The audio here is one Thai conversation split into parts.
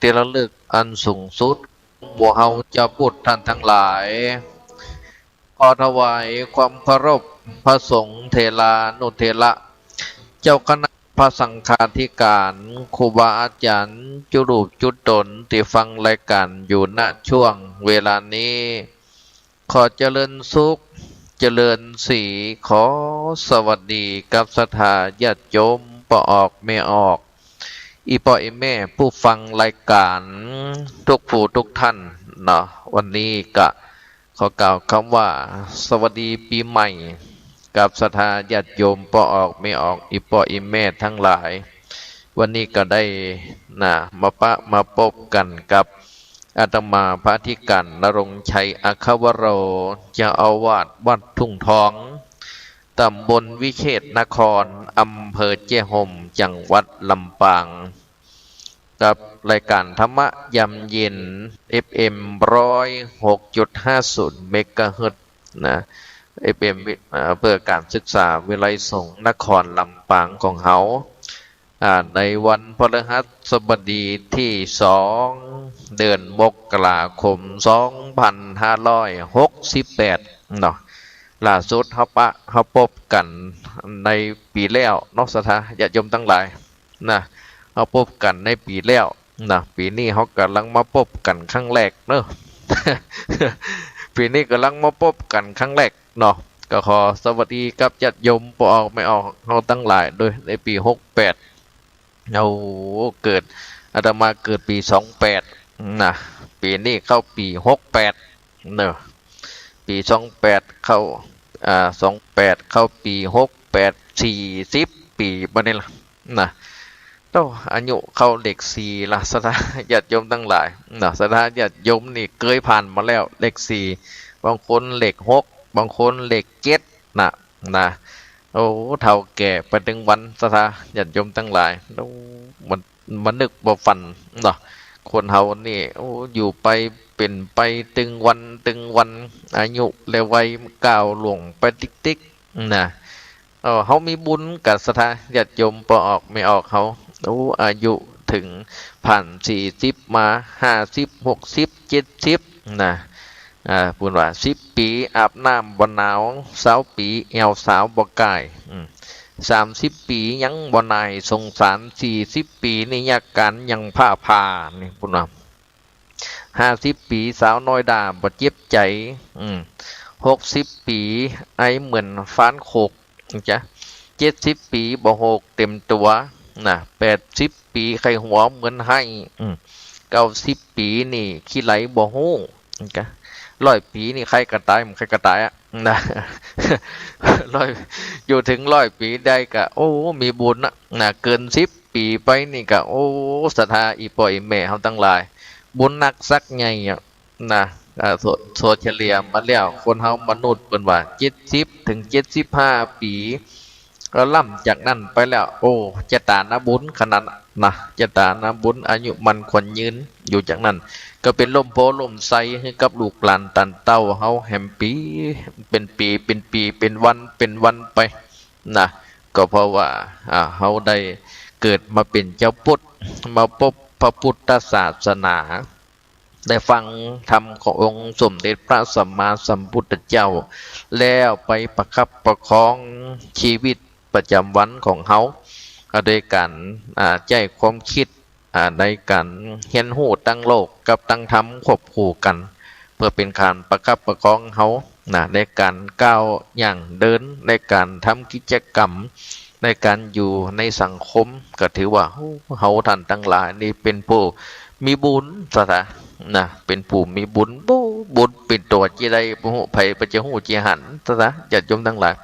ที่ระลึกอันสูงสุดบัวเฮาเจ้าพุทธท่านทั้งหลายขอถวายความเคารพพระสงฆ์เถรานุเถระเจ้าคณะพระสังฆาธิการครูบาอาจารย์จุรูปจุดตนที่ฟังรายการอยู่ณช่วงเวลานี้ ขอเจริญสุขเจริญสีขอสวัสดีกับศรัทธาญาติโยมปอออกไม่ออกอีปออีแม่ผู้ฟังรายการทุกผู้ทุกท่านเนาะวันนี้ก็ขอกล่าวคำว่าสวัสดีปีใหม่กับศรัทธาญาติโยมปอออกไม่ออกอีปออีแม่ทั้งหลายวันนี้ก็ได้มาพบกันกับอาตมาพระอธิการณรงค์ชัยอัควโรเจ้าอาวาสวัดทุ่งทองตำบลวิเชษนครอำเภอเจห่มจังหวัดลำปางกับรายการธรรมะยามเย็น FM 106.50 เมกะเฮิรตซ์นะ FM เพื่อการศึกษาวิไลสงฆ์นครลำปางของเฮาในวันพฤหัสบดีที่2เดือนมกราคม2568เนาะล่าสุดเฮาพบกันในปีแล้วเนาะสถาญาติโยมทั้งหลายนะเฮาพบกันในปีแล้วนะปีนี้เฮากำลังมาพบกันครั้งแรกเนาะ ปีนี้กำลังมาพบกันครั้งแรกเนาะก็ขอสวัสดีกับญาติโยมปออกไม่ออกเฮาทั้งหลายโดยในปี68เอาเกิดอาตมาเกิดปี28นะปีนี้เข้าปี68เนอะปี28เข้า28เข้าปี68 40ปีบัดนี้ล่ะนะต้องอายุเข้าเลข4ล่ะสถาญาติโยมทั้งหลายนะสถาญาติโยมนี่เคยผ่านมาแล้วเลข4บางคนเลข6บางคนเลข7นะโอ้เฒ่าแก่ไปถึงวันสถาญาติโยมทั้งหลายโอ้มันนึกบ่ฝันเนาะคนเฮานี่โอ้อยู่ไปเป็นไปตึงวันอายุและวัยก้าวล่วงไปติ๊กๆนะเฮามีบุญกับสถาญาติโยมปอออกไม่ออกเฮาโอ้อายุถึงผ่าน40มา50 60 70นะพูดว่า10ปีอาบน้ำบ่หนาว20ปีแอวสาวบ่กาย30ปียังบ่นายสงสาร40ปีนี่ยากการยังผ้านี่พูดว่า50ปีสาวน้อยดาบ่เจ็บใจ60ปีไอเหมือนฟ้านโขกจ้ะ70ปีบ่โหกเต็มตัวนะ80ปีไข้หัวเหมือนให้90ปีนี่ขี้ไหลบ่ฮู้จ้ะ100ปีนี่ใครกระตายมันใครกระตายอ่ะนะ100อยู่ถึง100ปีได้ก็โอ้มีบุญนะเกิน10ปีไปนี่ก็โอ้ศรัทธาอีป่อยแม่เฮาทั้งหลายบุญนักสักใหญ่นะโซเฉลี่ยมาแล้วคนเฮามนุษย์เพิ่นว่า70ถึง75ปีก็ล่ำจากนั้นไปแล้วโอ้จะตานะบุญขนาดนะจะตานะบุญอายุมันควรยืนอยู่จากนั้นก็เป็นลมโพลมใสให้กับลูกหลานตันเต้าเฮาแฮมปีเป็นปีเป็นวันไปนะก็เพราะว่าเฮาได้เกิดมาเป็นเจ้าพุทธมาพบพระพุทธศาสนาได้ฟังธรรมขององค์สมเด็จพระสัมมาสัมพุทธเจ้าแล้วไปประคับประคองชีวิตประจำวันของเฮาโดยการใจความคิดในการเห็นหูตั้งโลกกับตั้งธรรมควบคู่กันเพื่อเป็นการประคับประคองเฮาในการก้าวอย่างเดินในการทำกิจกรรมในการอยู่ในสังคมก็ถือว่าเฮาท่านทั้งหลายนี่เป็นผู้มีบุญซะนะเป็นผู้มีบุญเป็นตัวจีได้ผู้ไผปัจจหูจีหันซะญาติโยมทั้งหลาย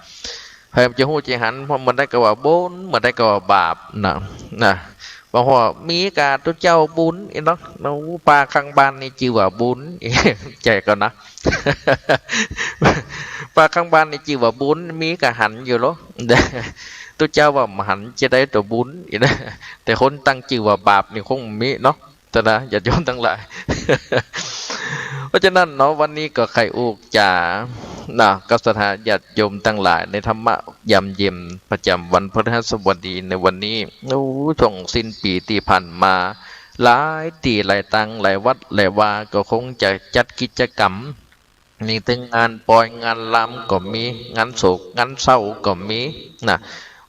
ไผปัจจหูจีหันเพราะมันได้ก็ว่าบุญมันได้ก็ว่าบาปนะบางว่ามีกาตัวเจ้าบุญอีเนาะเราปลาข้างบ้านนี่ชื่อว่าบุญใจก็นะ ปลาข้างบ้านนี่ชื่อว่าบุญมีกะหันอยู่หรอตัวเจ้าว่าหันจะได้ตัวบุญอีนะแต่คนตั้งชื่อว่าบาปนี่คงมีเนาะแต่นะอย่าโยนทั้งหลาย เพราะฉะนั้นเนาะวันนี้ก็ไข่อุกจ่ากับสถาญาติโยมทั้งหลายในธรรมะยามเย็นประจำวันพฤหัสบดีในวันนี้ช่วงสิ้นปีที่ผ่านมา หลายตีหลายตังหลายวัดหลายวาก็คงจะจัดกิจกรรมมีทั้งงานปล่อยงานรำก็มีงานโศกงานเศร้าก็มีนะ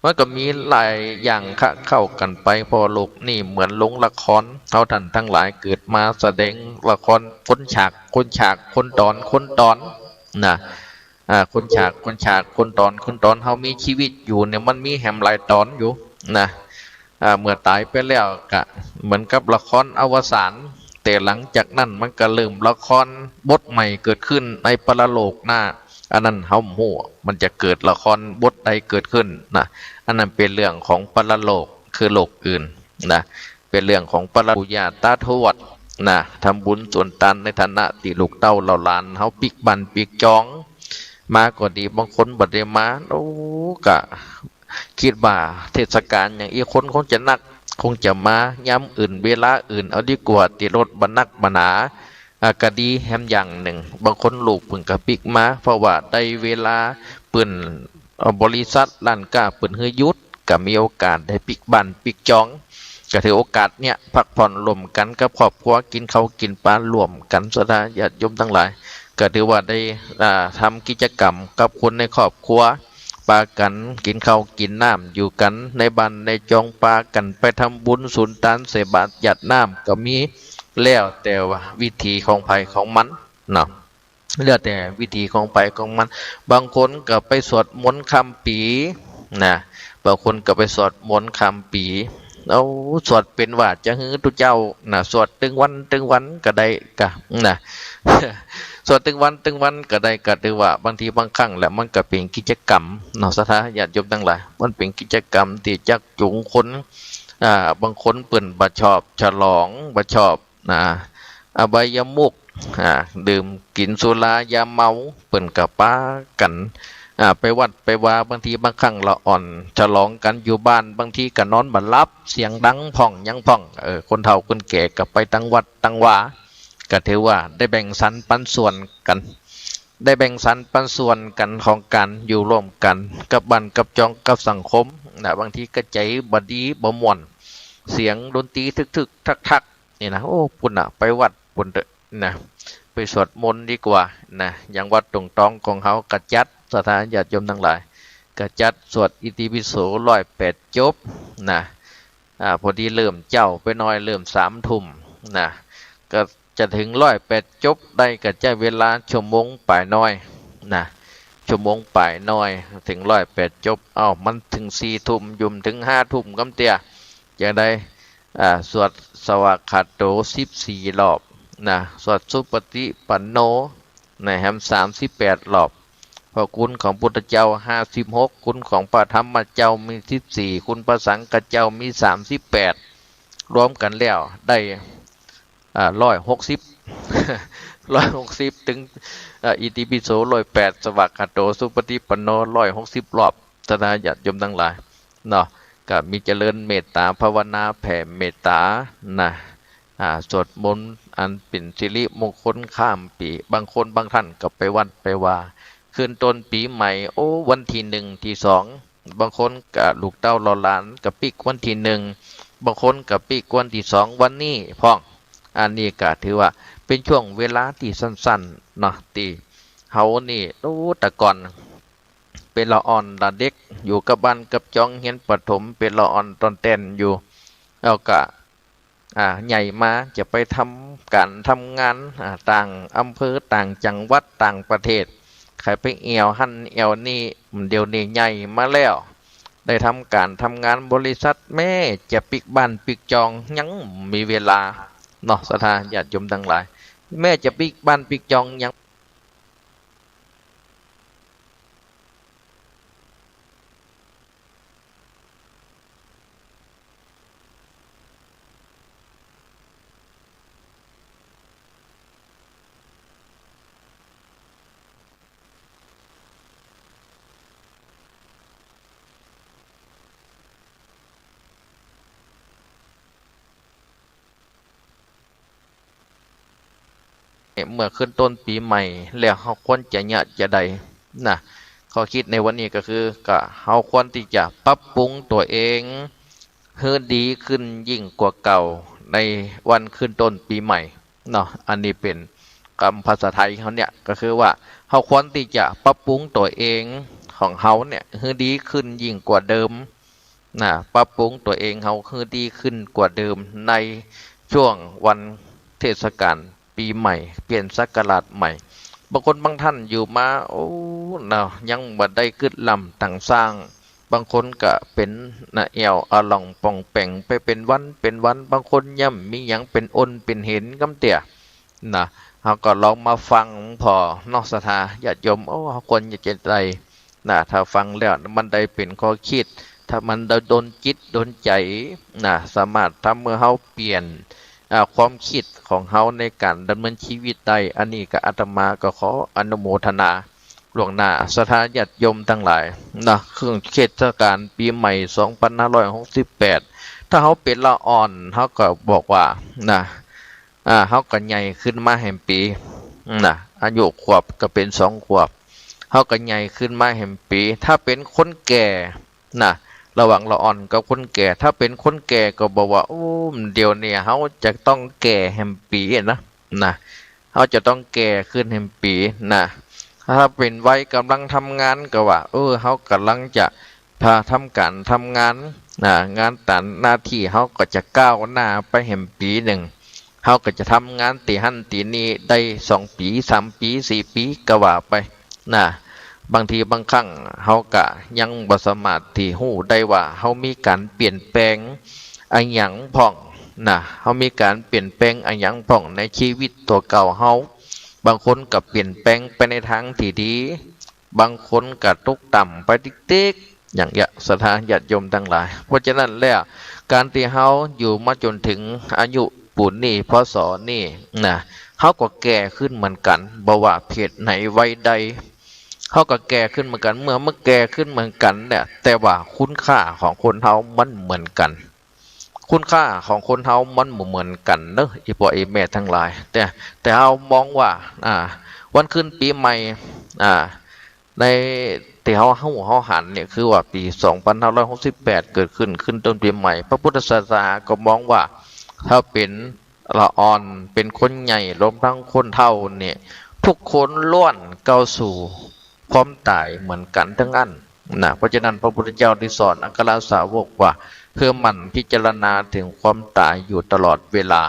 มันก็มีหลายอย่างเข้ากันไปพอโลกนี่เหมือนลงละครเท่าท่านทั้งหลายเกิดมาแสดงละครคนฉากคนตอนนะคนฉากคนตอนเฮามีชีวิตอยู่เนี่ยมันมีแหมหลายตอนอยู่นะเมื่อตายไปแล้วก็เหมือนกับละครอวสานแต่หลังจากนั้นมันก็เริ่มละครบทใหม่เกิดขึ้นในปรโลกหน้าอันนั้นเฮาฮู้มันจะเกิดละครบทใดเกิดขึ้นนะอันนั้นเป็นเรื่องของปรโลกคือโลกอื่นนะเป็นเรื่องของปรปุญญาตาทวดนะทำบุญส่วนตันในฐานะที่ลูกเต้าเหล่าหลานเฮาปิกบันปิกจองมาก็ดีบางคนบัดได้มาโอ้กะคิดว่าเทศกาลอย่างอีคนคงจะนักคงจะมาย้ำอื่นเวลาอื่นเอาดีกว่าติรถบรรนักบรรณาก็ดีแฮมอย่างหนึ่งบางคนลูกเพิ่งกะปิกมาเพราะว่าได้เวลาเปิ่นบริษัทร้านค้าเปิ่นเฮยยุดก็มีโอกาสได้ปิกบันปิกจองก็ถือโอกาสเนี่ยพักผ่อนรวมกันกับครอบครัวกินข้าวกินปลารวมกันสดาญาติโยมทั้งหลายก็ถือว่าได้ทำกิจกรรมกับคนในครอบครัวปากันกินข้าวกินน้ำอยู่กันในบ้านในจองปากันไปทำบุญสุนทานเสบาตหยัดน้ำก็มีแล้วแต่ว่าวิธีของไผของมันเนาะแล้วแต่วิธีของไผของมันบางคนก็ไปสวดมนต์คำปีนะบางคนก็ไปสวดมนต์คำปีเอาสวดเป็นว่าจะฮือตุเจ้านะสวดตึงวันก็ได้กะนะ สวดตึงวันก็ได้ก็ถือว่าบางทีบางครั้งแหละมันก็เป็นกิจกรรมเนาะสถาญาติโยมทั้งหลายมันเป็นกิจกรรมที่จักจูงคนบางคนเปิ่นบ่ชอบฉลองบ่ชอบอบายมุขดื่มกินสุรายาเมาเปิ่นกับป้ากันไปวัดไปว่าบางทีบางครั้งละอ่อนฉลองกันอยู่บ้านบางทีก็นอนบัดลับเสียงดังพ่องยังพ่องคนเฒ่าคนแก่ก็ไปตั้งวัดตั้งวาก็ถือว่าได้แบ่งสรรปันส่วนกันได้แบ่งสรรปันส่วนกันของกันอยู่ร่วมกันกับบ้านกับจองกับสังคมบางทีก็ใจบดีบ่ม่วนเสียงดนตรีทึกๆทักๆนี่นะโอ้ปุ่นไปวัดปุ่นนะไปสวดมนต์ดีกว่านะอย่างวัดตรงตองของเขากระจัดสถานญาติโยมทั้งหลายกระจัดสวดอิติปิโส108จบนะพอดีเริ่มเจ้าไปน้อยเริ่ม3 ทุ่มนะก็จะถึง108จบได้ก็จะเวลาชั่วโมงป่ายน้อยนะชั่วโมงป่ายน้อยถึง108จบมันถึง4 ทุ่มยุ่มถึง5 ทุ่มกำเตียอย่างใดสวดสวากขาโต14 รอบนะสวดสุปฏิปันโนในแฮม38 รอบพระคุณของพุทธเจ้า56คุณของพระธรรมเจ้ามี14คุณพระสังฆเจ้ามี38รวมกันแล้วได้160 160ถึงอิติปิโส108สวากขาโตสุปฏิปันโน160 รอบสถาญาติโยมทั้งหลายเนาะก็มีเจริญเมตตาภาวนาแผ่เมตตานะสวดมนต์อันเป็นสิริมงคลข้ามปีบางคนบางท่านก็ไปวัดไปว่าคืนต้นปีใหม่โอ้วันที่1ที่2บางคนกับลูกเต้าหล่อหลานกับปีกวันที่1บางคนกับปีกวันที่2วันนี้พ้องอันนี้ก็ถือว่าเป็นช่วงเวลาที่สั้นๆเนาะที่เฮานี่โอ้แต่ก่อนเป็นละอ่อนละเด็กอยู่กับบ้านกับจองเฮียนประถมเป็นละอ่อนตอนเต้นอยู่แล้วก็ใหญ่มาจะไปทำการทำงานต่างอำเภอต่างจังหวัดต่างประเทศใครไปเอวหั่นเอวนี่เดี๋ยวนี้ใหญ่มาแล้วได้ทำการทำงานบริษัทแม่จะปิกบ้านปิกจองยังมีเวลาเนาะสถาญาติโยมทั้งหลายแม่จะปิกบ้านปิกจองยังเมื่อขึ้นต้นปีใหม่แล้วเขาควรจะเนี่ยจะใดนะข้อคิดในวันนี้ก็คือก็เขาควรที่จะปรับปรุงตัวเองให้ดีขึ้นยิ่งกว่าเก่า ในวันขึ้นต้นปีใหม่เนาะอันนี้เป็นคำภาษาไทยเขาเนี่ยก็คือว่าเขาควรที่จะปรับปรุงตัวเองของเขาเนี่ยให้ดีขึ้นยิ่งกว่าเดิมนะปรับปรุงตัวเองเขาให้ดีขึ้นกว่าเดิมในช่วงวันเทศกาลปีใหม่เปลี่ยนศักราชใหม่บางคนบางท่านอยู่มาโอ้นะยังบ่ได้ขึ้นลำต่างสร้างบางคนก็เป็นนะเอวอะล่องป่องแป่งไปเป็นวันบางคนย่ำมีหยังเป็นอนเป็นเห็นกำเตี่ยนะเขาก็ลองมาฟังพอนอกสถาญาติโยมโอ้เขาควรจะใจนะถ้าฟังแล้วมันได้เป็นข้อคิดถ้ามันโดนจิตโดนใจนะสามารถทำเมื่อเขาเปลี่ยนความคิดของเขาในการดำเนินชีวิตได้อันนี้ก็อาตมาก็ขออนุโมทนาหลวงหน้าสถาญาติโยมทั้งหลายนะเครื่องเทศกาลปีใหม่2568ถ้าเขาเป็นละอ่อนเขาก็บอกว่านะเขาก็ใหญ่ขึ้นมาแห่งปีนะอายุขวบก็เป็น2 ขวบเขาก็ใหญ่ขึ้นมาแห่งปีถ้าเป็นคนแก่นะระหว่างละอ่อนกับคนแก่ถ้าเป็นคนแก่ก็บอกว่าโอ้เดี๋ยวนี้เขาจะต้องแก่แห่งปีนะเขาจะต้องแก่ขึ้นแห่งปีนะถ้าเป็นวัยกำลังทำงานก็ว่าเขากำลังจะพาทำการทำงานงานแต่หน้าที่เขาก็จะก้าวหน้าไปแห่งปีหนึ่งเขาก็จะทำงานตีหันตีนี้ได้2 ปี 3 ปี 4 ปีก็ว่าไปนะบางทีบางครั้งเขาก็ยังบ่สามารถที่ฮู้ได้ว่าเขามีการเปลี่ยนแปลงอันหยังพ่องนะเขามีการเปลี่ยนแปลงอันหยังพ่องในชีวิตตัวเก่าเขาบางคนก็เปลี่ยนแปลงไปในทางที่ดีบางคนก็ตกต่ำไปติ๊กๆอย่างเงี้ยศรัทธาญาติโยมทั้งหลายเพราะฉะนั้นแล้วการที่เขาอยู่มาจนถึงอายุปูนนี่พศนี่นะเขาก็แก่ขึ้นเหมือนกันบ่ว่าเพศไหนวัยใดเขาก็แก่ขึ้นเหมือนกันเมื่อแก่ขึ้นเหมือนกันเนี่ยแต่ว่าคุณค่าของคนเขามันเหมือนกันคุณค่าของคนเขามันเหมือนกันเนอะอีพ่ออีแม่ทั้งหลายแต่เรามองว่าวันขึ้นปีใหม่ในที่เขาหันเนี่ยคือว่าปี2568เกิดขึ้นต้นปีใหม่พระพุทธศาสนาก็มองว่าถ้าเป็นละอ่อนเป็นคนใหญ่รวมทั้งคนเฒ่าเนี่ยทุกคนล้วนก้าวสู่ความตายเหมือนกันทั้งนั้นนะเพราะฉะนั้นพระพุทธเจ้าได้สอนอัครสาวกว่าเพื่อมันพิจารณาถึงความตายอยู่ตลอดเวลา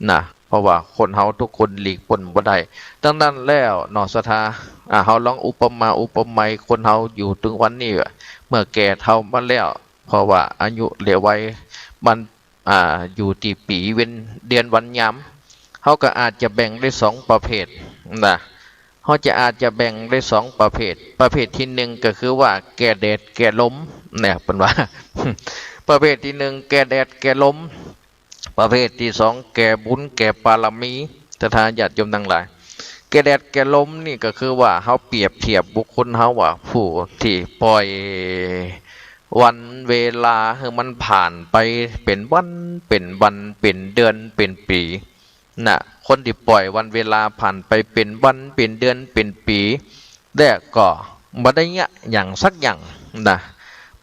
นะเพราะว่าคนเฮาทุกคนหลีกพ้นบ่ได้ดังนั้นแล้วนอสถาเฮาลองอุปมาอุปไมยคนเฮาอยู่ถึงวันนี้เมื่อแก่เฒ่ามาแล้วเพราะว่าอายุเหลือไว้มันอยู่ที่ปีเว้นเดือนวันยามเขาก็อาจจะแบ่งได้2 ประเภทนะเขาจะอาจจะแบ่งได้2 ประเภทประเภทที่1ก็คือว่าแก่แดดแก่ลมเนี่ยเป็นว่า ประเภทที่1แก่แดดแก่ลมประเภทที่2แก่บุญแก่ปารมีศรัทธาญาติโยมทั้งหลายแก่แดดแก่ลมนี่ก็คือว่าเขาเปรียบเทียบบุคคลเขาว่าผู้ที่ปล่อยวันเวลาคือมันผ่านไปเป็นวันเป็นเดือนเป็นปีนะคนที่ปล่อยวันเวลาผ่านไปเป็นวันเป็นเดือนเป็นปีแต่ก็บ่ได้ยะอย่างสักอย่างนะ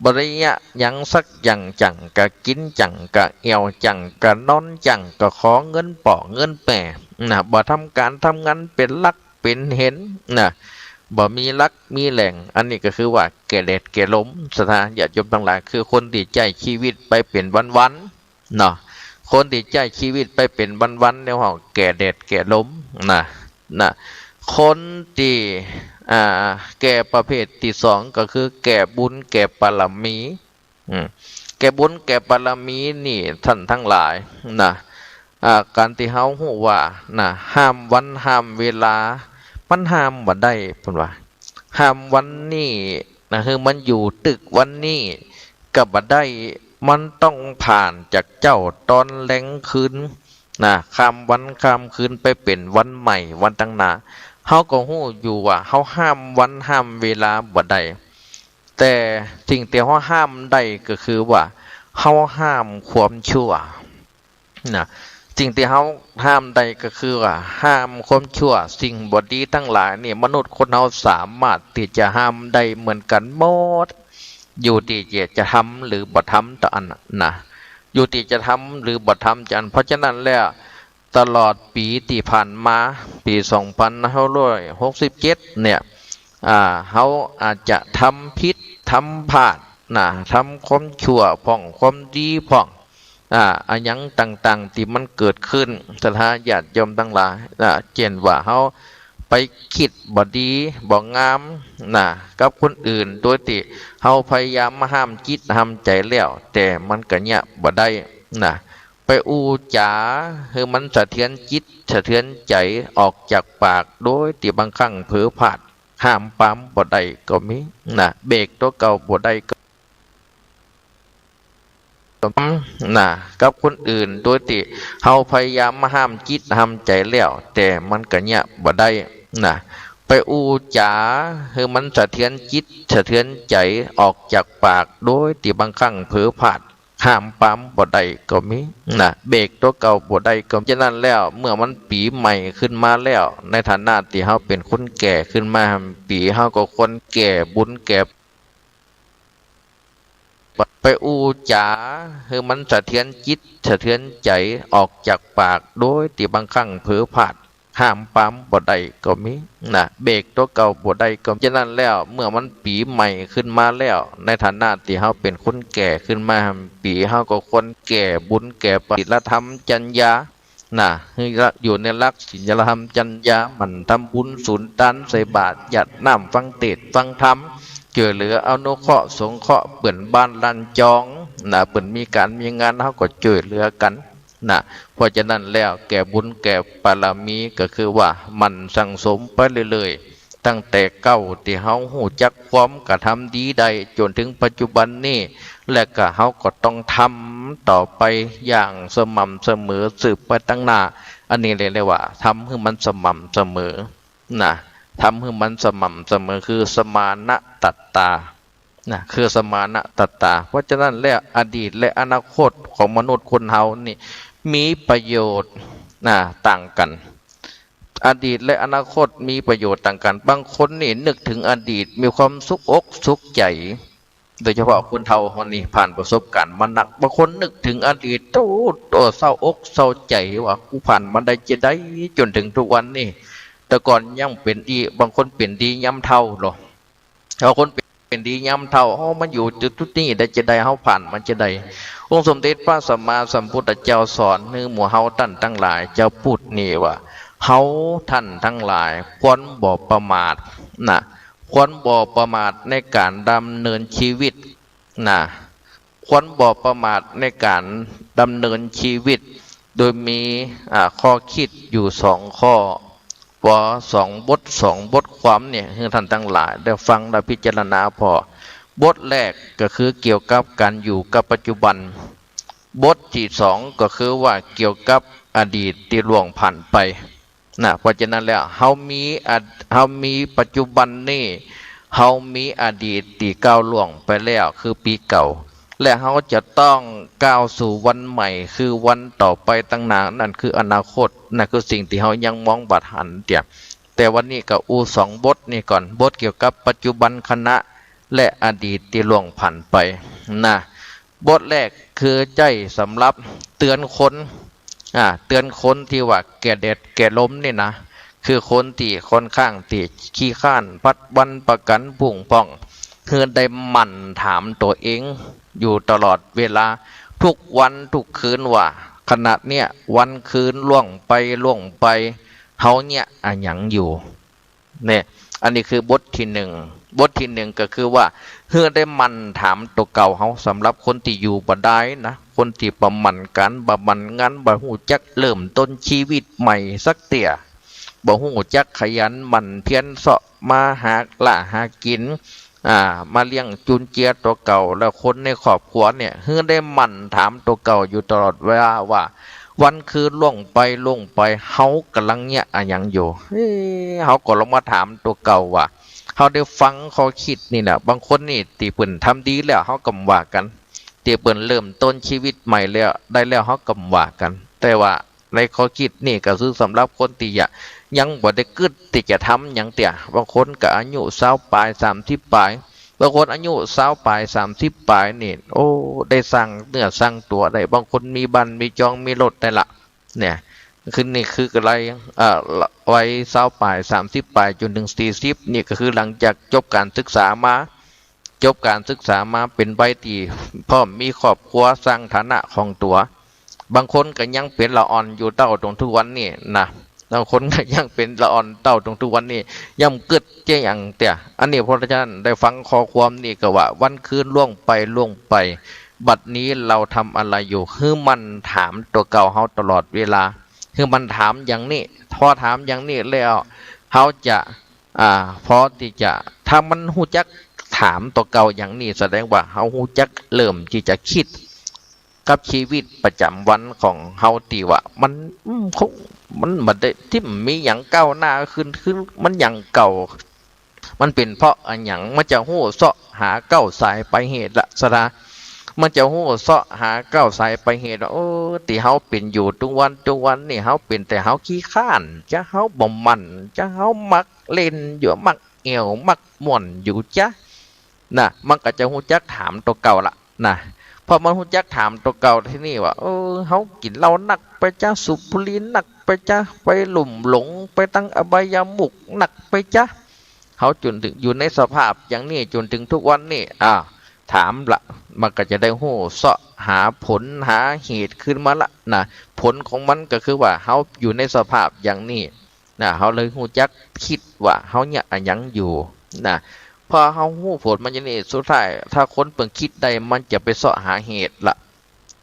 บ่ได้ยะอย่างสักอย่างจังกะกินจังกะเอวจังกะนอนจังกะขอเงินป่อเงินแปนะบ่ทำการทำงานเป็นลักเป็นเห็นนะบ่มีรักมีแหล่งอันนี้ก็คือว่าแก่แดดแก่ลมศรัทธาญาติโยมทั้งหลายคือคนที่ใจชีวิตไปเป็นวันๆเนาะคนที่ใจชีวิตไปเป็นวันๆเนี่ยว่าแก่แดดแก่ลมนะคนที่แก่ประเภทที่2ก็คือแก่บุญแก่ปารมีแก่บุญแก่ปารมีนี่ท่านทั้งหลายนะการที่เฮาฮู้ว่านะห้ามวันห้ามเวลามันห้ามบ่ได้เพิ่นว่าห้ามวันนี้นะคือมันอยู่ตึกวันนี้ก็บ่ได้มันต้องผ่านจากเจ้าตอนแลงคืนนะข้ามวันข้ามคืนไปเป็นวันใหม่วันตั้งหน้าเฮาก็ฮู้อยู่ว่าเฮาห้ามวันห้ามเวลาบ่ได้แต่สิ่งที่เฮาห้ามได้ก็คือว่าเฮาห้ามความชั่วนะสิ่งที่เขาห้ามได้ก็คือว่าห้ามความชั่วสิ่งบดีทั้งหลายนี่มนุษย์คนเราสามารถที่จะห้ามได้เหมือนกันหมดอยู่ที่จะทำหรือบ่ทำต่ออันนะ อยู่ที่จะทำหรือบ่ทำจันเพราะฉะนั้นแล้วตลอดปีที่ผ่านมาปี2567เนี่ยเขาอาจจะทำผิดทำพลาดนะทำความชั่วพ่องความดีพ่องอันยังต่างๆที่มันเกิดขึ้นสถาญาติโยมทั้งหลายเช่นว่าเขาไปคิดบ่ดีบ่งามกับคนอื่นโดยที่เขาพยายามมาห้ามจิตห้ามใจแล้วแต่มันก็เนี่ยบ่ได้ไปอูจาคือมันสะเทือนจิตสะเทือนใจออกจากปากโดยที่บางครั้งเผลอพลาดห้ามปั๊มบ่ได้ก็มีเบรกตัวเก่าบ่ได้ก็กับคนอื่นโดยที่เขาพยายามมาห้ามจิตห้ามใจแล้วแต่มันก็เนี่ยบ่ได้ไปอูจาคือมันสะเทือนจิตสะเทือนใจออกจากปากโดยที่บางครั้งเผลอพลาดห้ามปั๊มบ่ได้ก็มีเบรกตัวเก่าบ่ได้ก็ฉะนั้นแล้วเมื่อมันปีใหม่ขึ้นมาแล้วในฐานะที่เขาเป็นคนแก่ขึ้นมาปีเขาก็คนแก่บุญแก่ไปอูจาคือมันสะเทือนจิตสะเทือนใจออกจากปากโดยที่บางครั้งเผลอพลาดห้ามปั๊มบ่ได้ก็มีเบรกตัวเก่าบ่ได้ก็ฉะนั้นแล้วเมื่อมันปีใหม่ขึ้นมาแล้วในฐานะที่เขาเป็นคนแก่ขึ้นมาปีเขาก็คนแก่บุญแก่ปฏิธรรมจัญญาอยู่ในหลักศีลธรรมจัญญามันทำบุญสุนตันใส่บาตรหยัดน้ำฟังเทศน์ฟังธรรมเจือเหลือเอานุเคราะห์สงเคราะห์เปิ่นบ้านลันจองเปิ่นมีการมีงานเขาก็เจือเหลือกันเพราะฉะนั้นแล้วแก่บุญแก่บารมีก็คือว่ามันสั่งสมไปเรื่อยๆตั้งแต่เก้าที่เฮาหูจักความกระทำดีใดจนถึงปัจจุบันนี้และก็เฮาก็ต้องทำต่อไปอย่างสม่ำเสมอสืบไปตั้งหน้าอันนี้เรียกว่าทำให้มันสม่ำเสมอทำให้มันสม่ำเสมอคือสมานะตัตตาคือสมานะตัตตาเพราะฉะนั้นแล้วอดีตและอนาคตของมนุษย์คนเฮานี่มีประโยชน์ต่างกันอดีตและอนาคตมีประโยชน์ต่างกันบางคนนี่นึกถึงอดีตมีความสุขอกสุขใจโดยเฉพาะคนเฒ่าคนนี้ผ่านประสบการณ์มาหนักบางคนนึกถึงอดีตโอ้เศร้าอกเศร้าใจว่ากูผ่านมาได้จะได้จนถึงทุกวันนี่แต่ก่อนยังเป็นดีบางคนเป็นดีย้ำเท่าหรอบางคนเป็นดีย้ำเท่ามันอยู่จุดนี้ได้จะได้เฮาผ่านมันจะได้องค์สมเด็จพระสัมมาสัมพุทธเจ้าสอนนึกหมู่เฮาท่านทั้งหลายเจ้าพูดนี่ว่าเฮาท่านทั้งหลายควรบ่ประมาทควรบ่ประมาทในการดำเนินชีวิตควรบ่ประมาทในการดำเนินชีวิตโดยมีข้อคิดอยู่สองข้อว่าสองบทความเนี่ยให้ท่านทั้งหลายได้ฟังได้พิจารณาพอบทแรกก็คือเกี่ยวกับการอยู่กับปัจจุบันบทที่สองก็คือว่าเกี่ยวกับอดีตที่ล่วงผ่านไปเพราะฉะนั้นแล้วเฮามีปัจจุบันนี่เฮามีอดีตที่ก้าวล่วงไปแล้วคือปีเก่าและเฮาจะต้องก้าวสู่วันใหม่คือวันต่อไปตั้งหน้านั่นคืออนาคตนั่นคือสิ่งที่เฮายังมองบ่ทันแต่วันนี้ก็สองบทนี่ก่อนบทเกี่ยวกับปัจจุบันขณะและอดีตที่ล่วงผ่านไปบทแรกคือใจสำหรับเตือนคนที่ว่าแก่เด็ดแก่ล้มนี่นะคือคนที่ค่อนข้างที่ขี้ข้านพัดวันประกันพุ่งป่องคือได้หมั่นถามตัวเองอยู่ตลอดเวลาทุกวันทุกคืนว่าขณะเนี้ยวันคืนล่วงไปเฮาเนี่ยหยังอยู่เนี่ยอันนี้คือบทที่หนึ่งก็คือว่าเฮือได้มันถามตัวเก่าเฮาสำหรับคนที่อยู่บ่ได้นะคนที่ประมันกันบ่มันงานบ่ฮู้จักเริ่มต้นชีวิตใหม่สักเตี่ยบ่ฮู้จักขยันหมั่นเพียรเสาะมาหาละหากินมาเลี้ยงจุนเจียตัวเก่าแล้วคนในครอบครัวเนี่ยเฮือได้มันถามตัวเก่าอยู่ตลอดเวลาว่าวันคืนล่วงไปเฮากำลังเนี่ยหยังอยู่เฮาก็ลองมาถามตัวเก่าว่าเขาได้ฟังเขาคิดนี่นะบางคนนี่ตีเปิ่นทำดีแล้วเขากำว่ากันตีเปิ่นเริ่มต้นชีวิตใหม่แล้วได้แล้วเขากำว่ากันแต่ว่าในเขาคิดนี่ก็คือสำหรับคนที่ยังบ่ได้กึศที่จะทำอย่างเตี่ยบางคนก็อายุ20ปลาย30ปลาย บางคนอายุ20ปลาย30ปลายนี่โอ้ได้สร้างเนื้อสร้างตัวได้บางคนมีบ้านมีจองมีรถได้ละเนี่ยคือนี่คืออะไรวัย20ปลาย30ปลายจนถึง40นี่ก็คือหลังจากจบการศึกษามาเป็นใบที่พ่อมมีครอบครัวสร้างฐานะของตัวบางคนก็ยังเป็นละอ่อนอยู่เต้าตรงทุกวันนี่นะบางคนก็ยังเป็นละอ่อนเต้าตรงทุกวันนี้ย่ำกึดเจ๊อย่างเตี่ยอันนี้พระอาจารย์ได้ฟังข้อความนี่ก็ว่าวันคืนล่วงไปบัดนี้เราทำอะไรอยู่คือมันถามตัวเก่าเฮาตลอดเวลาคือมันถามอย่างนี้พอถามอย่างนี้แล้วเฮาจะพอที่จะถ้ามันหูจักถามตัวเก่าอย่างนี้แสดงว่าเฮาหูจักเริ่มที่จะคิดกับชีวิตประจำวันของเฮาตีว่ามันคงมันบัดได้ที่มีอย่างก้าวหน้าขึ้นมันอย่างเก่ามันเป็นเพราะอันอย่างมันจะหู้เสาะหาเก้าสายไปเหตุละสระมันจะหู้เสาะหาเก้าสายไปเหตุว่าโอ้ที่เฮาเป็นอยู่ทุกวันนี่เฮาเป็นแต่เฮาขี้ข้านจะเฮาบ่มันจะเฮามักเล่นอยู่มักเอวมักม่วนอยู่จ้ะนะมันก็จะหู้จักถามตัวเก่าละนะพอมันหูจักถามตัวเก่าที่นี่ว่าเฮากินเหล้าหนักไปจ้าสูบบุหรี่หนักไปจ้าไปหลุ่มหลงไปตั้งอบายามุกหนักไปจ้าเฮาจนถึงอยู่ในสภาพอย่างนี้จนถึงทุกวันนี้ถามละมันก็จะได้หู้เสาะหาผลหาเหตุขึ้นมาละนะผลของมันก็คือว่าเฮาอยู่ในสภาพอย่างนี้นะเฮาเลยหูจักคิดว่าเฮาเนี่ยยังอยู่นะพอเฮาหู้ผลมันจะนี่สุดท้ายถ้าคนเปิ่งคิดได้มันจะไปเสาะหาเหตุละ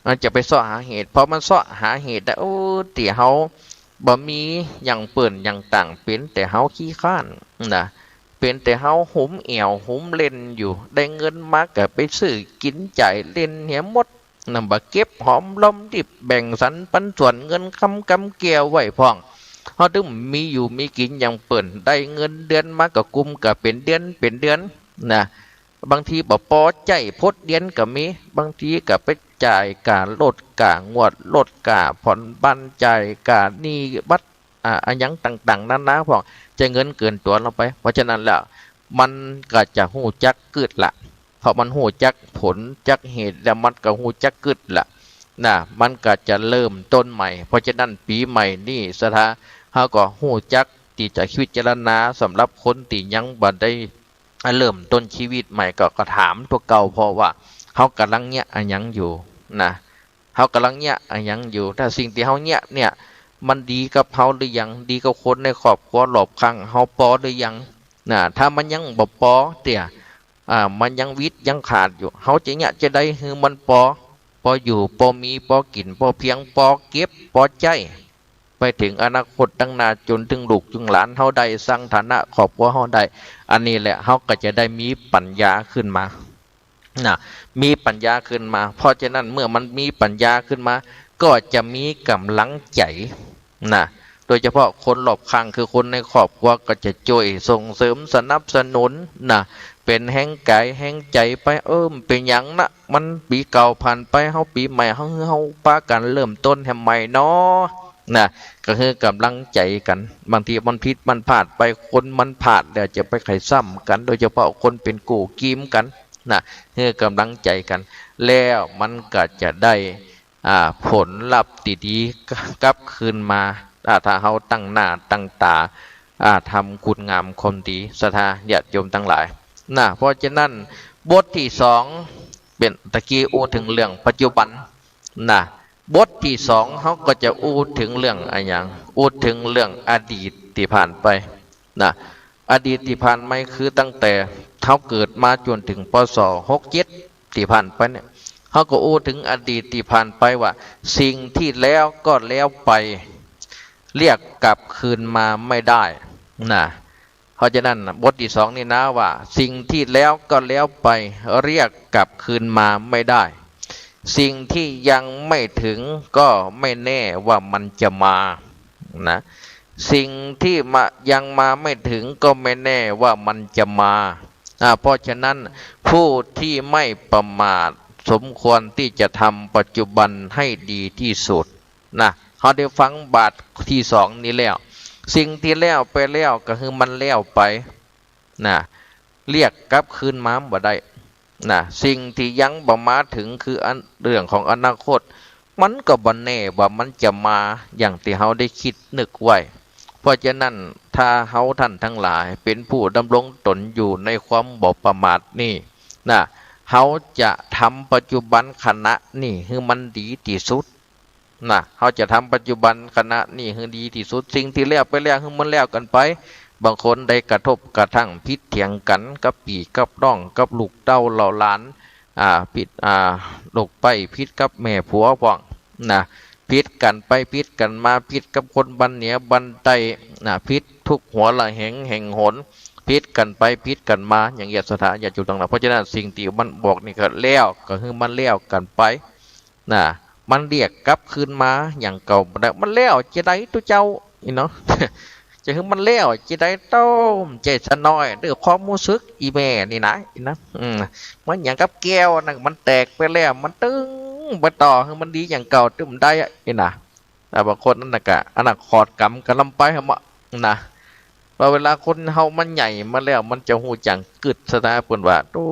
มันจะไปเสาะหาเหตุพอมันเสาะหาเหตุได้โอ้ตีเฮาบ่มีอย่างเปิ่นอย่างต่างเป็นแต่เฮาขี้ข้านนะเป็นแต่เฮาหุมเอวหุมเล่นอยู่ได้เงินมาก็ไปซื้อกินจ่ายเล่นเหี่ยหมดนำบ่เก็บหอมรอมริบแบ่งสรรปันส่วนเงินคำกำเกี่ยวไว้พองเฮาถึงมีอยู่มีกินอย่างเปิ่นได้เงินเดือนมาก็กุมก็เป็นเดือนนะบางทีบ่พอใจพดเดือนก็มีบางทีก็ไปจ่ายการลดกางวดลดกาผ่อนบันจ่ายกาหนี้บัตรอันยังต่างๆนั้นนะพองจะเงินเกินตัวเราไปเพราะฉะนั้นแล้วมันก็จะหู้จักกึดละเพราะมันหู้จักผลจักเหตุแล้วมันก็หู้จักกึดละนะมันก็จะเริ่มต้นใหม่เพราะฉะนั้นปีใหม่นี่สถาเฮาก็หู้จักที่จะพิจารณาสำหรับคนที่ยังบ่ได้เริ่มต้นชีวิตใหม่ก็ถามตัวเก่าเพราะว่าเฮากำลังเนี่ยอันยังอยู่นะเฮากำลังเนี่ยอันยังอยู่ถ้าสิ่งที่เฮาเนี่ยมันดีกับเฮาหรือยังดีกับคนในครอบครัวรอบข้างเฮาพอหรือยังนะถ้ามันยังบ่พอเตี่ยมันยังวิตยังขาดอยู่เฮาจะได้คือมันพออยู่พอมีพอกินพอเพียงพอเก็บพอใจไปถึงอนาคตตั้งหน้าจนถึงลูกถึงหลานเฮาได้สร้างฐานะครอบครัวเฮาได้อันนี้แหละเฮาก็จะได้มีปัญญาขึ้นมานะมีปัญญาขึ้นมาเพราะฉะนั้นเมื่อมันมีปัญญาขึ้นมาก็จะมีกำลังใจนะโดยเฉพาะคนรอบข้างคือคนในครอบครัวก็จะช่วยส่งเสริมสนับสนุนนะเป็นแห่งกายแห่งใจไปเป็นอย่างนะมันปีเก่าผ่านไปเฮาปีใหม่เฮาปากันเริ่มต้นแห่งใหม่เนาะนะก็คือกำลังใจกันบางทีมันผิดมันพลาดไปคนมันพลาดแล้วจะไปไขซ้ำกันโดยเฉพาะคนเป็นกู่กีมกันนะคือกำลังใจกันแล้วมันก็จะได้ผลลัพธ์ดีๆกลับคืนมาถ้าเฮาตั้งหน้าตั้งตาทำคุณงามความดีศรัทธาญาติโยมทั้งหลายนะเพราะฉะนั้นบทที่สองเป็นตะกี้อู้ถึงเรื่องปัจจุบันนะบทที่สองเขาก็จะอู้ถึงเรื่องอะไรอย่างอู้ถึงเรื่องอดีตที่ผ่านไปนะอดีตที่ผ่านไปคือตั้งแต่เขาเกิดมาจนถึงปศ67ที่ผ่านไปเนี่ยเขาก็อู้ถึงอดีตที่ผ่านไปว่าสิ่งที่แล้วก็แล้วไปเรียกกลับคืนมาไม่ได้นะเพราะฉะนั้นบทที่สองนี่นะว่าสิ่งที่แล้วก็แล้วไปเรียกกลับคืนมาไม่ได้สิ่งที่ยังไม่ถึงก็ไม่แน่ว่ามันจะมานะสิ่งที่ยังมาไม่ถึงก็ไม่แน่ว่ามันจะมาเพราะฉะนั้นผู้ที่ไม่ประมาทสมควรที่จะทำปัจจุบันให้ดีที่สุดนะเขาได้ฟังบาทที่สองนี้แล้วสิ่งที่แล้วไปแล้วก็คือมันแล้วไปนะ เรียกกลับคืนมาบ่ได้นะสิ่งที่ยังบ่มาถึงคือเรื่องของอนาคตมันก็บ่แน่ว่ามันจะมาอย่างที่เฮาได้คิดนึกไว้เพราะฉะนั้นถ้าเฮาท่านทั้งหลายเป็นผู้ดำรงตนอยู่ในความบ่ประมาทนี่นะเฮาจะทำปัจจุบันขณะนี่ให้มันดีที่สุดนะเฮาจะทำปัจจุบันขณะนี่ให้ดีที่สุดสิ่งที่แล้วไปแล้วให้มันแล้วกันไปบางคนได้กระทบกระทั่งพิษเถียงกันกับปีกับน้องกับลูกเต้าเหล่าหลานพิษลูกไปพิษกับแม่ผัวพ่องนะพิษกันไปพิษกันมาพิษกับคนบันเหนือบันใต้นะพิษทุกหัวละแห่งหนพิษกันไปพิษกันมาอย่างเงี้ยสถานอย่าจุดต่างๆเพราะฉะนั้นสิ่งที่มันบอกนี่ก็แล้วก็คือมันแล้วกันไปนะมันเรียกกลับคืนมาอย่างเก่ามันแล้วจะได้ตัวเจ้าเนาะ จะให้มันเลี้ยวจะได้ต้มใจสะน้อยด้วยความรู้สึกอีแม่นี่นะมันอย่างกับแก้วนั่นมันแตกไปแล้วมันตึงไปต่อให้มันดีอย่างเก่าตึมได้นี่นะแต่บางคนนั่นนะกะอนาคตกรรมกันลำไปเหรอนะพอเวลาคนเฮามันใหญ่มาแล้วมันจะหูจังกึดสตาปุ่นว่าโอ้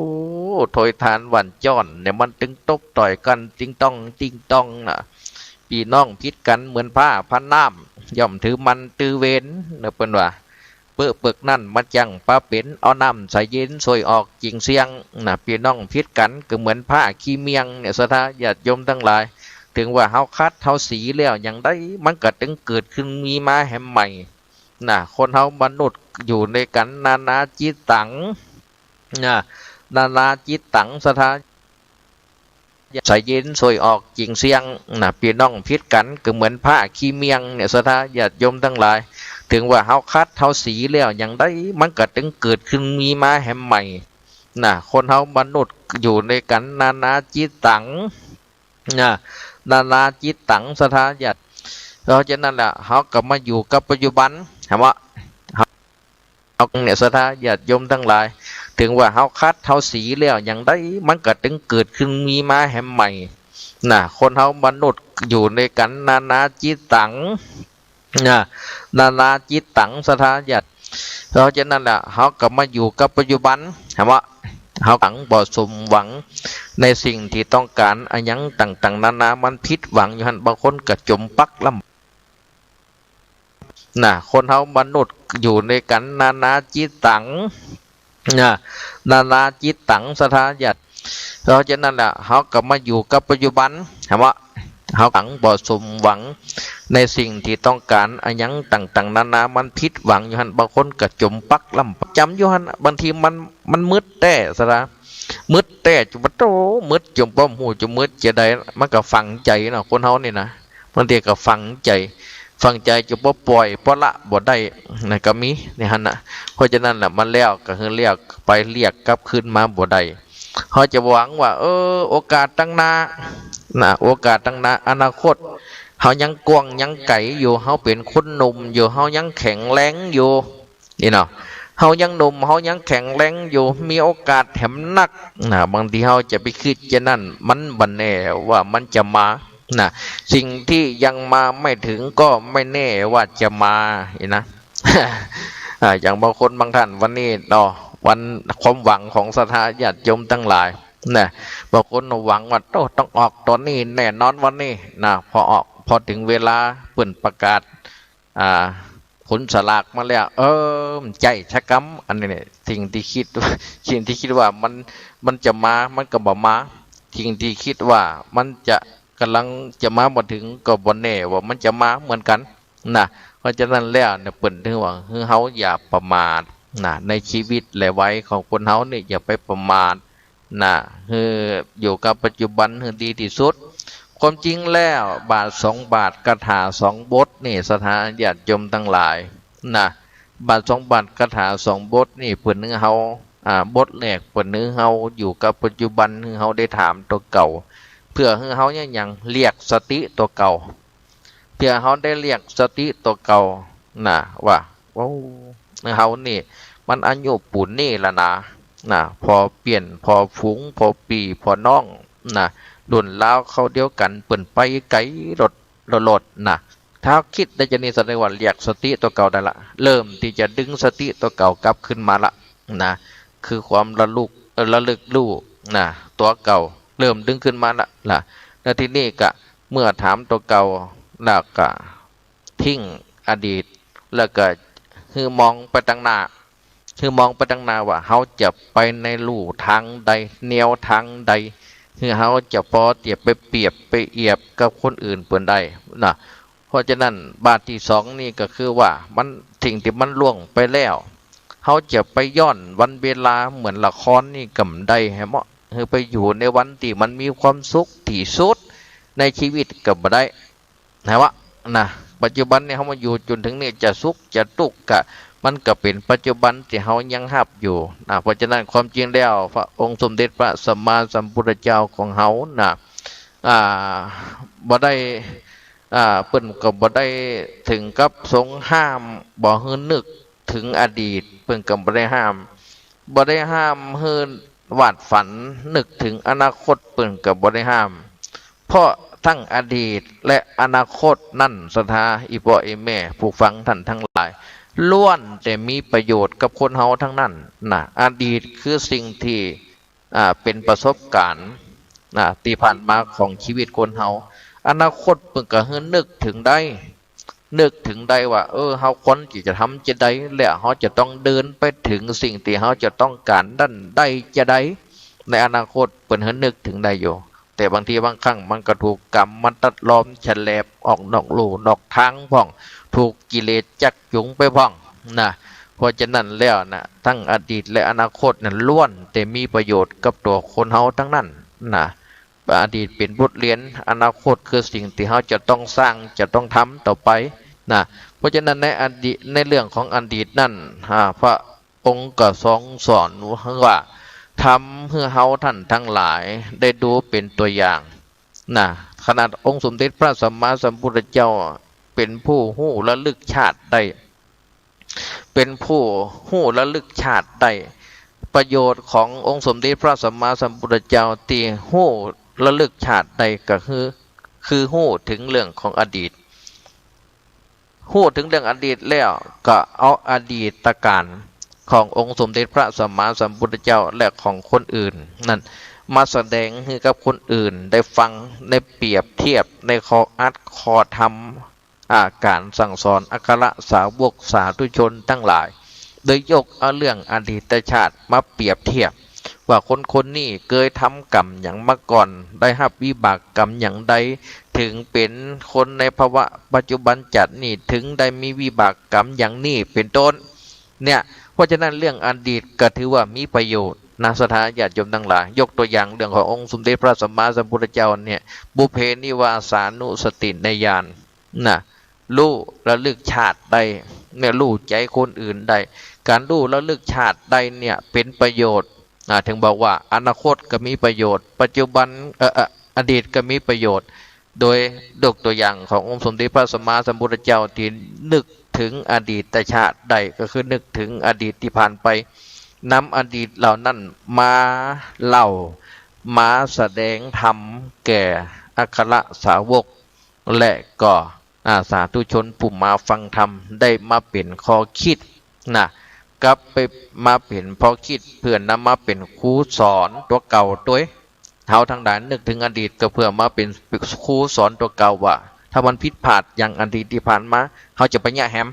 ถอยทานหวันจ้อนเนี่ยมันตึงตบต่อยกันจริงต้องนะพี่น้องพิษกันเหมือนผ้าพันน้ำย่อมถือมันตือเว้นเนอะเปิ้นว่าเปื้อเปลือกนั่นมันจังป้าเป็นเอาน้ำใส่เย็นสวยออกจริงเสียงนะพี่น้องพิษกันก็เหมือนผ้าขี้เมียงเนี่ยสถาญาติโยมทั้งหลายถึงว่าเฮาคัดเฮาสีแล้วอย่างได้มันก็ตึงเกิดขึ้นมีมาแห่งใหม่นะคนเฮามนุษย์อยู่ในกันนาจิตตังนะนาจิตตังสถาใส่เย็นสวยออกจริงเสียงนะพี่น้องพิษกันก็เหมือนผ้าขี้เมียงเนี่ยสถาญาติโยมทั้งหลายถึงว่าเฮาคัดเฮาสีแล้วอย่างได้มันก็ตึงเกิดขึ้นมีมาแห่งใหม่นะคนเฮามนุษย์อยู่ในกันนาจิตตังนะนาจิตตังสถาญาติเพราะฉะนั้นแหละเฮาก็มาอยู่กับปัจจุบันถามว่าเฮาเนี่ยสถาญาติโยมทั้งหลายถึงว่าเฮาคัดเฮาสีแล้วอย่างได้มันก็ตึงเกิดขึ้นมีมาแห่งใหม่นะคนเฮามนุษย์อยู่ในกันนาจิตตังนะนาจิตตังสถาญาติเพราะฉะนั้นแหละเฮาก็มาอยู่กับปัจจุบันถามว่าเฮาหวังบ่สมหวังในสิ่งที่ต้องการอันยังต่างๆนานามันผิดหวังอยู่หั่นบางคนก็จมปักลำนะคนเฮามนุษย์อยู่ในกันนาจิตตังนาจิตตังสถาญาติเพราะฉะนั้นแหละเฮาก็มาอยู่กับปัจจุบันถามว่าเฮาหวังบ่สมหวังในสิ่งที่ต้องการอันยังต่างๆนานามันผิดหวังอยู่หั่นบางคนก็จมปักลำจำอยู่หั่นบางทีมันมืดแต่สระมืดแต่จุบโตมืดจมป้อมหูจุมืดจะได้มันก็ฝังใจเนาะคนเฮานี่นะบางทีก็ฝังใจจะบ่ปล่อยบ่ละบ่ได้นะก็มีนี่หั่นน่ะเพราะฉะนั้นแหละมันแล้วก็คือเรียกไปเรียกกลับคืนมาบ่ได้เฮาจะหวังว่าโอกาสตั้งหน้านะโอกาสตั้งหน้าอนาคตเฮายังกว้างยังไกลอยู่เฮาเป็นคนหนุ่มอยู่เฮายังแข็งแรงอยู่นี่เนาะเฮายังหนุ่มเฮายังแข็งแรงอยู่มีโอกาสแถมนักนะบางทีเฮาจะไปคิดจะนั่นมันบ่แน่ว่ามันจะมานะสิ่งที่ยังมาไม่ถึงก็ไม่แน่ว่าจะมานะ อย่างบางคนบางท่านวันนี้เนาะวันความหวังของศรัทธาญาติโยมทั้งหลายนะบางคนหวังว่าต้องออกตอนนี้แน่นอนวันนี้นะพอถึงเวลาเปิ่นประกาศผลสลากมาแล้วใจชะกำอันนี้เนี่ยสิ่งที่คิดว่ามันจะมามันก็บ่มาสิ่งที่คิดว่ามันจะกำลังจะมาบ่ถึงก็บ่แน่ว่ามันจะมาเหมือนกันนะเพราะฉะนั้นแล้วเนี่ยเปิ่นถึงว่าเฮาอย่าประมาทนะในชีวิตและวัยของคนเฮาเนี่ยอย่าไปประมาทนะอยู่กับปัจจุบันให้ดีที่สุดความจริงแล้วบาท2 บาทคาถา2 บทนี่สถานญาติโยมทั้งหลายนะบาท2 บาทคาถา2 บทนี่เพิ่นนึงเฮาบทแรกเพิ่นนึงเฮาอยู่กับปัจจุบันนึงเฮาได้ถามตัวเก่าเพื่อให้เฮายังเรียกสติตัวเก่าเพื่อเฮาได้เรียกสติตัวเก่านะว่าโอ้เฮานี่มันอายุปูนนี่ละนะพอเปลี่ยนพอฝูงพอปีพอน้องนะดุนลาวเขาเดียวกันเปิ่นไปไกลรถนะถ้าคิดได้จะนี่แสดงว่าเรียกสติตัวเก่าได้ละเริ่มที่จะดึงสติตัวเก่ากลับขึ้นมาละนะ คือความระลึกรู้นะตัวเก่าเริ่มดึงขึ้นมาละล่ะแล้วที่นี่ก็เมื่อถามตัวเก่าแล้วก็ทิ้งอดีตแล้วก็คือมองไปตั้งหน้าคือมองไปตั้งหน้าว่าเขาจะไปในลู่ทางใดแนวทางใดคือเขาจะพอเทียบไปเปรียบไปเอียบกับคนอื่นเปิ่นได้นะเพราะฉะนั้นบาทที่สองนี่ก็คือว่ามันสิ่งที่มันล่วงไปแล้วเขาจะไปย้อนวันเวลาเหมือนละครนี่กำได้แฮมะคือไปอยู่ในวันที่มันมีความสุขที่สุดในชีวิตกับบ่ได้นะวะนะปัจจุบันเนี่ยเขามาอยู่จนถึงนี่จะสุขจะทุกข์กะมันก็เป็นปัจจุบันที่เขายังหับอยู่นะเพราะฉะนั้นความจริงแล้วพระองค์สมเด็จพระสัมมาสัมพุทธเจ้าของเขานะอ่าบ่ได้เปิ้นก็บ่ได้ถึงกับทรงห้ามบ่ให้นึกถึงอดีตเปิ้นก็บ่ได้ห้ามให้วาดฝันนึกถึงอนาคตเปิ้นก็บ่ได้ห้ามเพราะทั้งอดีตและอนาคตนั่นสถาอีพ่ออีแม่ผู้ฟังท่านทั้งหลายล้วนแต่มีประโยชน์กับคนเฮาทั้งนั้นนะอดีตคือสิ่งที่เป็นประสบการณ์ที่ผ่านมาของชีวิตคนเฮาอนาคตเพิ่นก็นึกถึงได้ว่าเฮาควรที่จะทำจะได้และเฮาจะต้องเดินไปถึงสิ่งที่เฮาจะต้องการดันได้จะได้ในอนาคตเพิ่นนึกถึงได้อยู่แต่บางทีบางครั้งมันก็ถูกกรรมมันตัดล้อมฉลบออกนอกลู่นอกทางพ่องถูกกิเลสจักจุงไปพ่องนะเพราะฉะนั้นแล้วนะทั้งอดีตและอนาคตนั้นล้วนแต่มีประโยชน์กับตัวคนเฮาทั้งนั้นนะอดีตเป็นบทเรียนอนาคตคือสิ่งที่เฮาจะต้องสร้างจะต้องทำต่อไปนะเพราะฉะนั้นในอดีตในเรื่องของอดีตนั่นพระองค์ก็ทรงสอนว่าทำให้เฮาท่านทั้งหลายได้ดูเป็นตัวอย่างนะขนาดองค์สมเด็จพระสัมมาสัมพุทธเจ้าเป็นผู้หู้ระลึกชาติได้เป็นผู้หู้ระลึกชาติได้ประโยชน์ขององค์สมเด็จพระสัมมาสัมพุทธเจ้าที่หู้ระลึกชาติได้ก็คือหู้ถึงเรื่องของอดีตหู้ถึงเรื่องอดีตแล้วก็เอาอดีตการขององค์สมเด็จพระสัมมาสัมพุทธเจ้าและของคนอื่นนั่นมาแสดงให้กับคนอื่นได้ฟังได้เปรียบเทียบในข้ออัดข้อธรรมการสั่งสอนอัครสาวกสาธุชนทั้งหลายโดยยกเอาเรื่องอดีตชาติมาเปรียบเทียบว่าคนนี้เคยทำกรรมอย่างมาก่อนได้รับวิบากกรรมอย่างใดถึงเป็นคนในภาวะปัจจุบันจัดนี่ถึงได้มีวิบากกรรมอย่างนี้เป็นต้นเนี่ยเพราะฉะนั้นเรื่องอดีตก็ถือว่ามีประโยชน์นะสถาญาติโยมทั้งหลายยกตัวอย่างเรื่องขององค์สมเด็จพระสัมมาสัมพุทธเจ้าเนี่ยบุเพนิวาสานุสติในญาณนะรู้ระลึกชาติได้เนี่ยรู้ใจคนอื่นได้การรู้ระลึกชาติได้เนี่ยเป็นประโยชน์ถึงบอกว่าอนาคตก็มีประโยชน์ปัจจุบันอดีตก็มีประโยชน์โดยตัวอย่างขององค์สมเด็จพระสัมมาสัมพุทธเจ้าที่นึกถึงอดีตชาติได้ก็คือนึกถึงอดีตที่ผ่านไปนำอดีตเหล่านั้นมาเล่ามาแสดงธรรมแก่อัครสาวกและก็สาธุชนผู้มาฟังธรรมได้มาเป็นข้อคิดนะกลับไปมาเป็นข้อคิดเพื่อนนำมาเป็นครูสอนตัวเก่าตัวเฮาทางด้านนึกถึงอดีตก็เพื่อมาเป็นครูสอนตัวเก่าว่าถ้ามันผิดพลาดอย่างอดีตที่ผ่านมาเขาจะไปแย่แฮม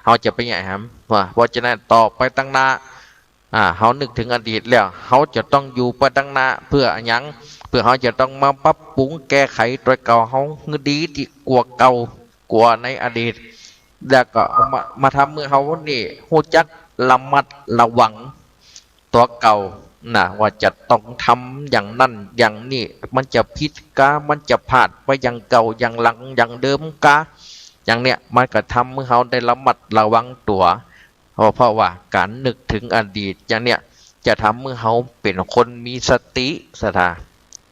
เขาจะไปแย่แฮมว่าเพราะฉะนั้นต่อไปตั้งหน้าเขานึกถึงอดีตแล้วเขาจะต้องอยู่ไปตั้งหน้าเพื่อหยังเพื่อเขาจะต้องมาปรับปรุงแก้ไขตัวเก่าเขาดีที่กว่าเก่ากว่าในอดีตแล้วก็เอามาทำเมื่อเขานี่หูจักระมัดระวังตัวเก่าว่าจะต้องทำอย่างนั้นอย่างนี้มันจะผิดกามันจะพลาดไปอย่างเก่าอย่างหลังอย่างเดิมกาอย่างเนี้ยมันก็ทำเมื่อเขาได้ระมัดระวังตัวเพราะว่าการนึกถึงอดีตอย่างเนี้ยจะทำเมื่อเขาเป็นคนมีสติสถา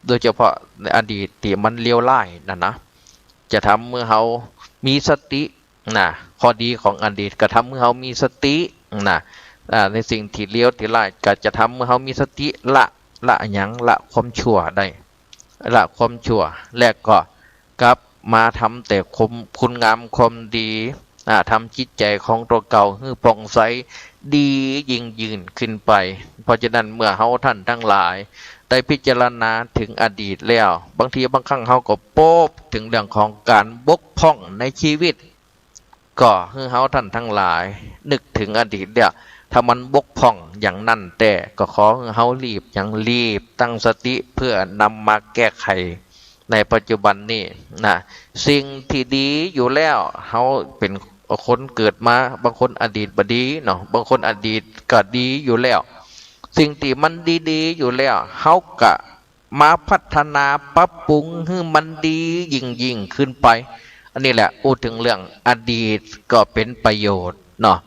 โดยเฉพาะในอดีตที่มันเลี้ยวไล่นะจะทำเมื่อเขามีสติข้อดีของอดีตก็ทำเมื่อเขามีสติในสิ่งที่เลี้ยวที่ไล่ก็จะทำเมื่อเขามีสติละหยังละความชั่วได้ละความชั่วและก็กลับมาทำแต่คุณงามความดี ทำจิตใจของตัวเก่าให้ผ่องใสดียิ่งยืนขึ้นไปเพราะฉะนั้นเมื่อเฮาท่านทั้งหลายได้พิจารณาถึงอดีตแล้วบางทีบางครั้งเฮาก็โป๊บถึงเรื่องของการบกพร่องในชีวิตก็ให้เฮาท่านทั้งหลายนึกถึงอดีตเนี่ยถ้ามันบกพร่องอย่างนั้นแต่ก็ขอให้เฮารีบตั้งสติเพื่อนำมาแก้ไขในปัจจุบันนี้นะสิ่งที่ดีอยู่แล้วเฮาเป็นคนเกิดมาบางคนอดีตบ่ดีเนาะบางคนอดีตก็ดีอยู่แล้วสิ่งที่มันดีๆอยู่แล้วเฮาก็มาพัฒนาปรับปรุงให้มันดียิ่งขึ้นไปอันนี้แหละพูดถึงเรื่องอดีตก็เป็นประโยชน์เนาะ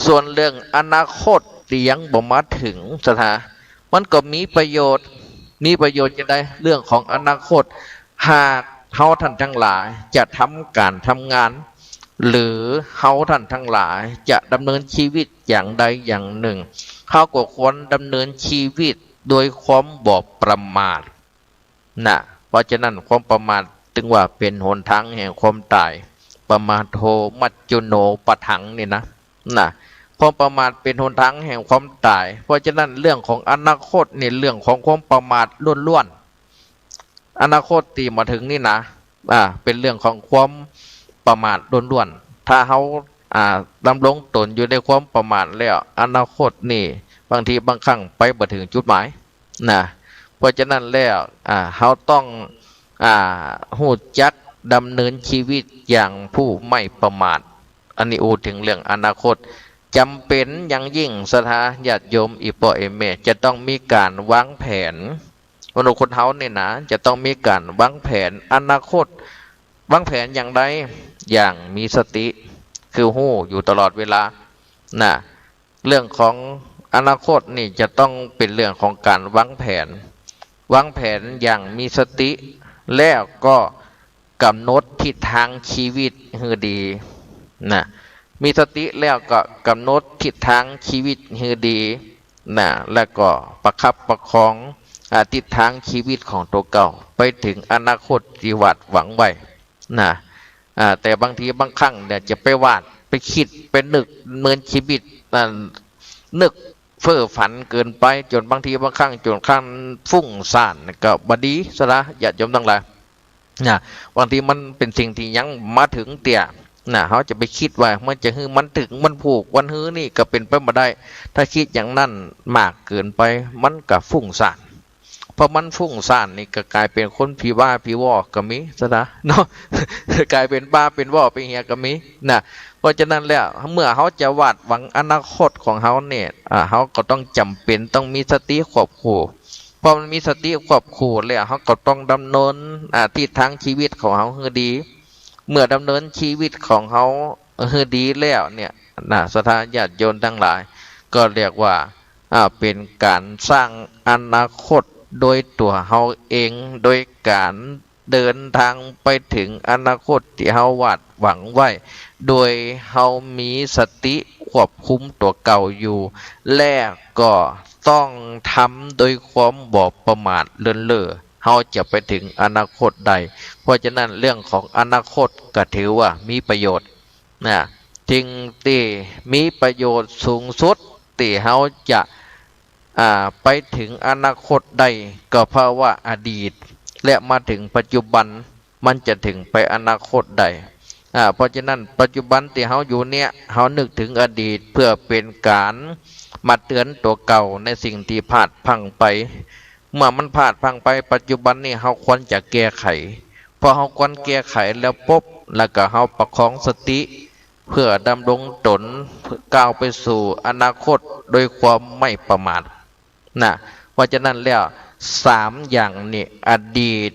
ส่วนเรื่องอนาคตที่ยังบ่มาถึงสถามันก็มีประโยชน์จะได้เรื่องของอนาคตหากเฮาท่านทั้งหลายจะทำการทำงานหรือเฮาท่านทั้งหลายจะดำเนินชีวิตอย่างใดอย่างหนึ่งเฮาก็ควรดำเนินชีวิตโดยความบ่ประมาทนะเพราะฉะนั้นความประมาทถึงว่าเป็นหนทางแห่งความตายประมาทโทมัจจุโนปะถังนี่นะความประมาทเป็นหนทางแห่งความตายเพราะฉะนั้นเรื่องของอนาคตนี่เรื่องของความประมาทล้วนๆอนาคตที่มาถึงนี่นะเป็นเรื่องของความประมาทล้วนๆถ้าเขาดำรงตนอยู่ในความประมาทแล้วอนาคตนี่บางทีบางครั้งไปบ่ถึงจุดหมายนะเพราะฉะนั้นแล้วเขาต้องหูจักดำเนินชีวิตอย่างผู้ไม่ประมาทอันนี้อูถึงเรื่องอนาคตจำเป็นอย่างยิ่งสถาญาติโยมอีปอเอเมจะต้องมีการวางแผนมนุษย์คนเฮาเนี่ยนะจะต้องมีการวางแผนอนาคตวางแผนอย่างไรอย่างมีสติคือหู้อยู่ตลอดเวลาเรื่องของอนาคตนี่จะต้องเป็นเรื่องของการวางแผนอย่างมีสติแล้วก็กำหนดทิศทางชีวิตให้ดีมีสติแล้วก็กำหนดทิศทางชีวิตให้ดีแล้วก็ประคับประคองทิศทางชีวิตของตัวเก่าไปถึงอนาคตที่วาดหวังไว้แต่บางทีบางครั้งเนี่ยจะไปวาดไปคิดไปนึกเหมือนชีวิตนึกเฟ้อฝันเกินไปจนบางทีบางครั้งจนขั้นฟุ้งซ่านก็บดีซะละอย่าโยมทั้งหลายบางทีมันเป็นสิ่งที่ยังมาถึงเตี่ยเขาจะไปคิดว่ามันจะฮือมันถึงมันผูกวันฮือนี่ก็เป็นไปไม่ได้ถ้าคิดอย่างนั้นมากเกินไปมันก็ฟุ้งซ่านพอมันฟุ้งซ่านนี่ก็กลายเป็นคนผีบ้าผีวอก็มีซะนะเนาะกลายเป็นบ้าเป็นวอเป็นเฮียก็มีเพราะฉะนั้นแล้วเมื่อเขาจะวาดหวังอนาคตของเขาเนี่ยเขาก็ต้องจำเป็นต้องมีสติควบคู่พอมันมีสติควบคู่แล้วเขาก็ต้องดำเนินทิศทางชีวิตของเขาให้ดีเมื่อดำเนินชีวิตของเขาให้ดีแล้วเนี่ยสถาญาติโยมทั้งหลายก็เรียกว่าเป็นการสร้างอนาคตโดยตัวเขาเองโดยการเดินทางไปถึงอนาคตที่เขาวาดหวังไว้โดยเขามีสติควบคุมตัวเก่าอยู่และก็ต้องทำโดยความบ่ประมาทเลินเล่อเขาจะไปถึงอนาคตใดเพราะฉะนั้นเรื่องของอนาคตก็ถือว่ามีประโยชน์จริงที่มีประโยชน์สูงสุดที่เขาจะไปถึงอนาคตใดก็เพราะว่าอดีตและมาถึงปัจจุบันมันจะถึงไปอนาคตใดเพราะฉะนั้นปัจจุบันที่เขาอยู่เนี่ยเขานึกถึงอดีตเพื่อเป็นการมาเตือนตัวเก่าในสิ่งที่พลาดพลั้งไปเมื่อมันพลาดพลั้งไปปัจจุบันนี่เขาควรจะแก้ไขพอเขาควรแก้ไขแล้วปุ๊บแล้วก็เขาประคองสติเพื่อดำรงตนก้าวไปสู่อนาคตโดยความไม่ประมาทเพราะฉะนั้นแล้ว3อย่างนี่อดีต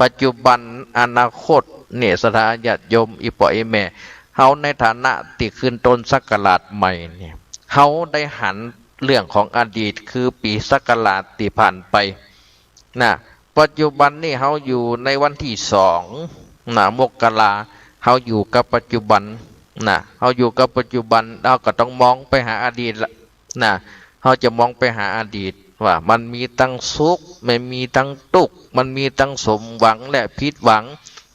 ปัจจุบันอนาคตเนี่ยสถาญาติโยมอีปออีแม่เฮาในฐานะที่ขึ้นต้นศักราชใหม่เนี่ยเฮาได้หันเรื่องของอดีตคือปีศักราชที่ผ่านไปปัจจุบันนี่เฮาอยู่ในวันที่2มกราเฮาอยู่กับปัจจุบันเฮาอยู่กับปัจจุบันเราก็ต้องมองไปหาอดีตละเฮาจะมองไปหาอดีตว่ามันมีตั้งสุขมันมีตั้งทุกข์มันมีตั้งสมหวังและผิดหวัง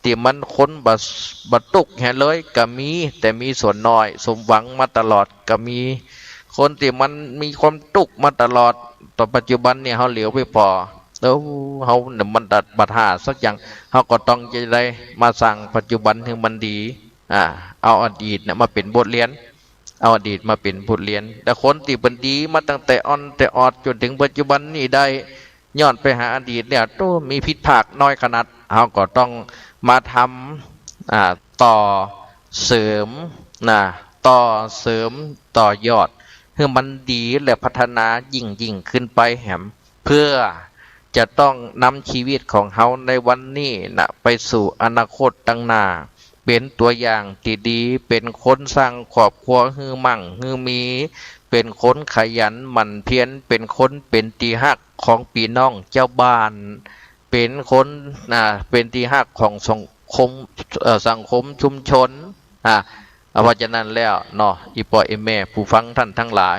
ที่มันคนบัดตุกแห่เลยก็มีแต่มีส่วนน้อยสมหวังมาตลอดก็มีคนที่มันมีความตุกมาตลอดต่อปัจจุบันเนี่ยเขาเหลียวไปพอแล้วเขาเนี่ยมันดัดบัดหาสักอย่างเขาก็ต้องจะได้มาสั่งปัจจุบันให้มันดีเอาอดีตเนี่ยมาเป็นบทเรียนเอาอดีตมาเป็นบทเรียนแต่คนที่เป็นดีมาตั้งแต่อ่อนแต่ออดจนถึงปัจจุบันนี่ได้ย้อนไปหาอดีตเนี่ยตู้มีผิดพลาดน้อยขนาดเขาก็ต้องมาทำต่อเสริมต่อเสริมต่อยอดเพื่อมันดีและพัฒนายิ่งขึ้นไปแหมเพื่อจะต้องนำชีวิตของเขาในวันนี้ไปสู่อนาคตตั้งหน้าเป็นตัวอย่างที่ดีเป็นคนสร้างครอบครัวฮือมั่งฮือมีเป็นคนขยันหมั่นเพียรเป็นคนเป็นที่ฮักของพี่น้องเจ้าบ้านเป็นคนเป็นที่ฮักของสังคมชุมชนเพราะฉะนั้นแล้วเนาะอีปอเอแม่ผู้ฟังท่านทั้งหลาย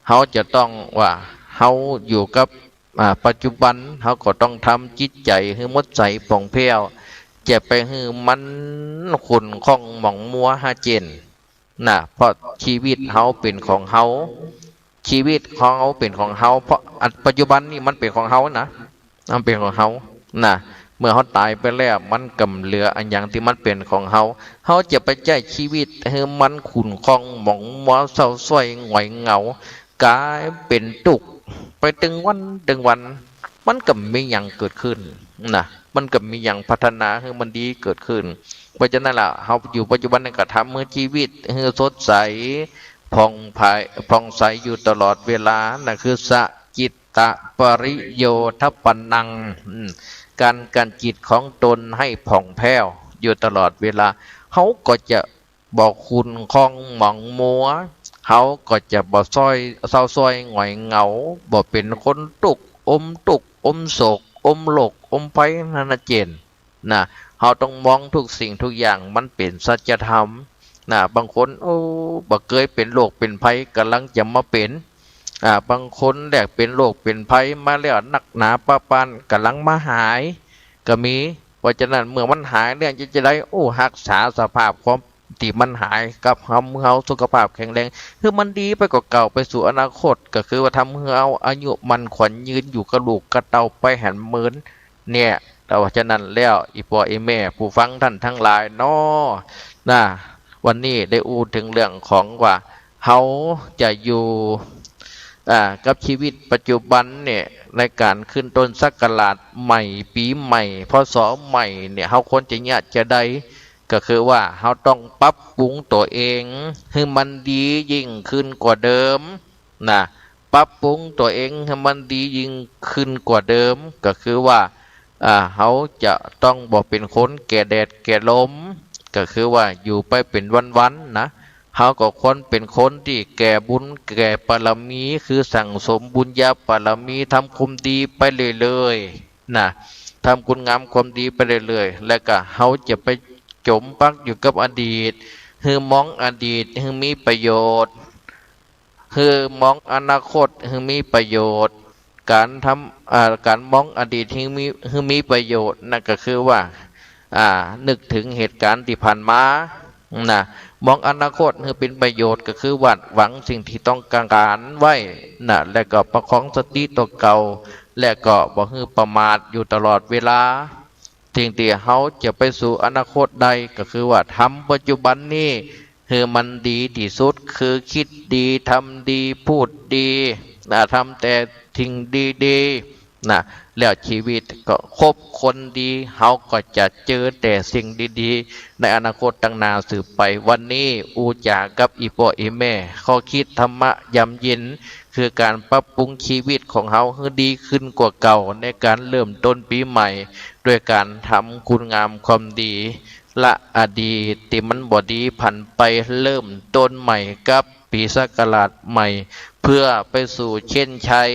เขาจะต้องว่าเขาอยู่กับปัจจุบันเขาก็ต้องทำจิตใจให้มดใจป่องแผ้วจะไปให้มันขุ่นข้องหม่องมัวหาเจนเพราะชีวิตเขาเป็นของเขาชีวิตของเขาเป็นของเขาเพราะปัจจุบันนี่มันเป็นของเขานะมันเป็นของเขาเมื่อเขาตายไปแล้วมันกำเหลืออันอย่างที่มันเป็นของเขาจะไปใช้ชีวิตให้มันขุ่นข้องหม่องมัวเศร้าส้อยหงอยเหงากลายเป็นตุกไปตึงวันมันก็มีอย่างเกิดขึ้นมันก็มีอย่างพัฒนาให้มันดีเกิดขึ้นเพราะฉะนั้นล่ะเขาอยู่ปัจจุบันนี่ก็ทำเมื่อชีวิตให้สดใสผ่องใสอยู่ตลอดเวลานั่นคือสจิตตปริโยทปันนังการจิตของตนให้ผ่องแผ้วอยู่ตลอดเวลาเขาก็จะบอกคุณคล้องหมองมัวเขาก็จะบ่เศร้าส้อยหงอยเหงาบ่เป็นคนตุกอมโศกอมโลกอมไฟนั่นเจนเขาต้องมองทุกสิ่งทุกอย่างมันเป็นสัจธรรมบางคนบ่เคยเป็นโรคเป็นภัยกำลังจะมาเป็นบางคนแรกเป็นโรคเป็นภัยมาแล้วหนักหนาปะปานกำลังมาหายก็มีเพราะฉะนั้นเมื่อมันหายเนี่ยจะได้รักษาสภาพความที่มันหายกับเขาสุขภาพแข็งแรงคือมันดีไปกว่าเก่าไปสู่อนาคตก็คือว่าทำให้เราอายุมันขวัญยืนอยู่กระดูกกระเตาไปแห่นหมื่นเนี่ยแต่ว่าฉะนั้นแล้วอีปออีแม่ผู้ฟังท่านทั้งหลายวันนี้ได้อูถึงเรื่องของว่าเขาจะอยู่กับชีวิตปัจจุบันเนี่ยในการขึ้นต้นศักราชใหม่ปีใหม่พศใหม่เนี่ยเขาควรจะได้ก็คือว่าเขาต้องปรับปรุงตัวเองให้มันดียิ่งขึ้นกว่าเดิมปรับปรุงตัวเองให้มันดียิ่งขึ้นกว่าเดิมก็คือว่าเขาจะต้องบอกเป็นคนแก่แดดแก่ลมก็คือว่าอยู่ไปเป็นวันเขาก็ควรเป็นคนที่แก่บุญแก่บารมีคือสั่งสมบุญญาบารมีทำความดีไปเรื่อยๆทำคุณงามความดีไปเรื่อยๆแล้วก็เขาจะไปจมปักอยู่กับอดีตคือมองอดีตคือมีประโยชน์คือมองอนาคตคือมีประโยชน์การมองอดีตคือมีประโยชน์นั่นก็คือว่านึกถึงเหตุการณ์ที่ผ่านมามองอนาคตคือเป็นประโยชน์ก็คือหวังสิ่งที่ต้องการไว้และก็ประคองสติตัวเก่าและก็บ่คือประมาทอยู่ตลอดเวลาสิ่งที่เขาจะไปสู่อนาคตใดก็คือว่าทำปัจจุบันนี้คือมันดีที่สุดคือคิดดีทำดีพูดดีทำแต่ทิ้งดีแล้วชีวิตก็คบคนดีเขาก็จะเจอแต่สิ่งดีๆในอนาคตตั้งนาสืบไปวันนี้อูจากับอีปออีแม่ข้อคิดธรรมะยำเย็นคือการปรับปรุงชีวิตของเขาให้ดีขึ้นกว่าเก่าในการเริ่มต้นปีใหม่ด้วยการทำคุณงามความดีละอดีตที่มันบ่ดีผันไปเริ่มต้นใหม่กับปีศักราชใหม่เพื่อไปสู่เช่นชัย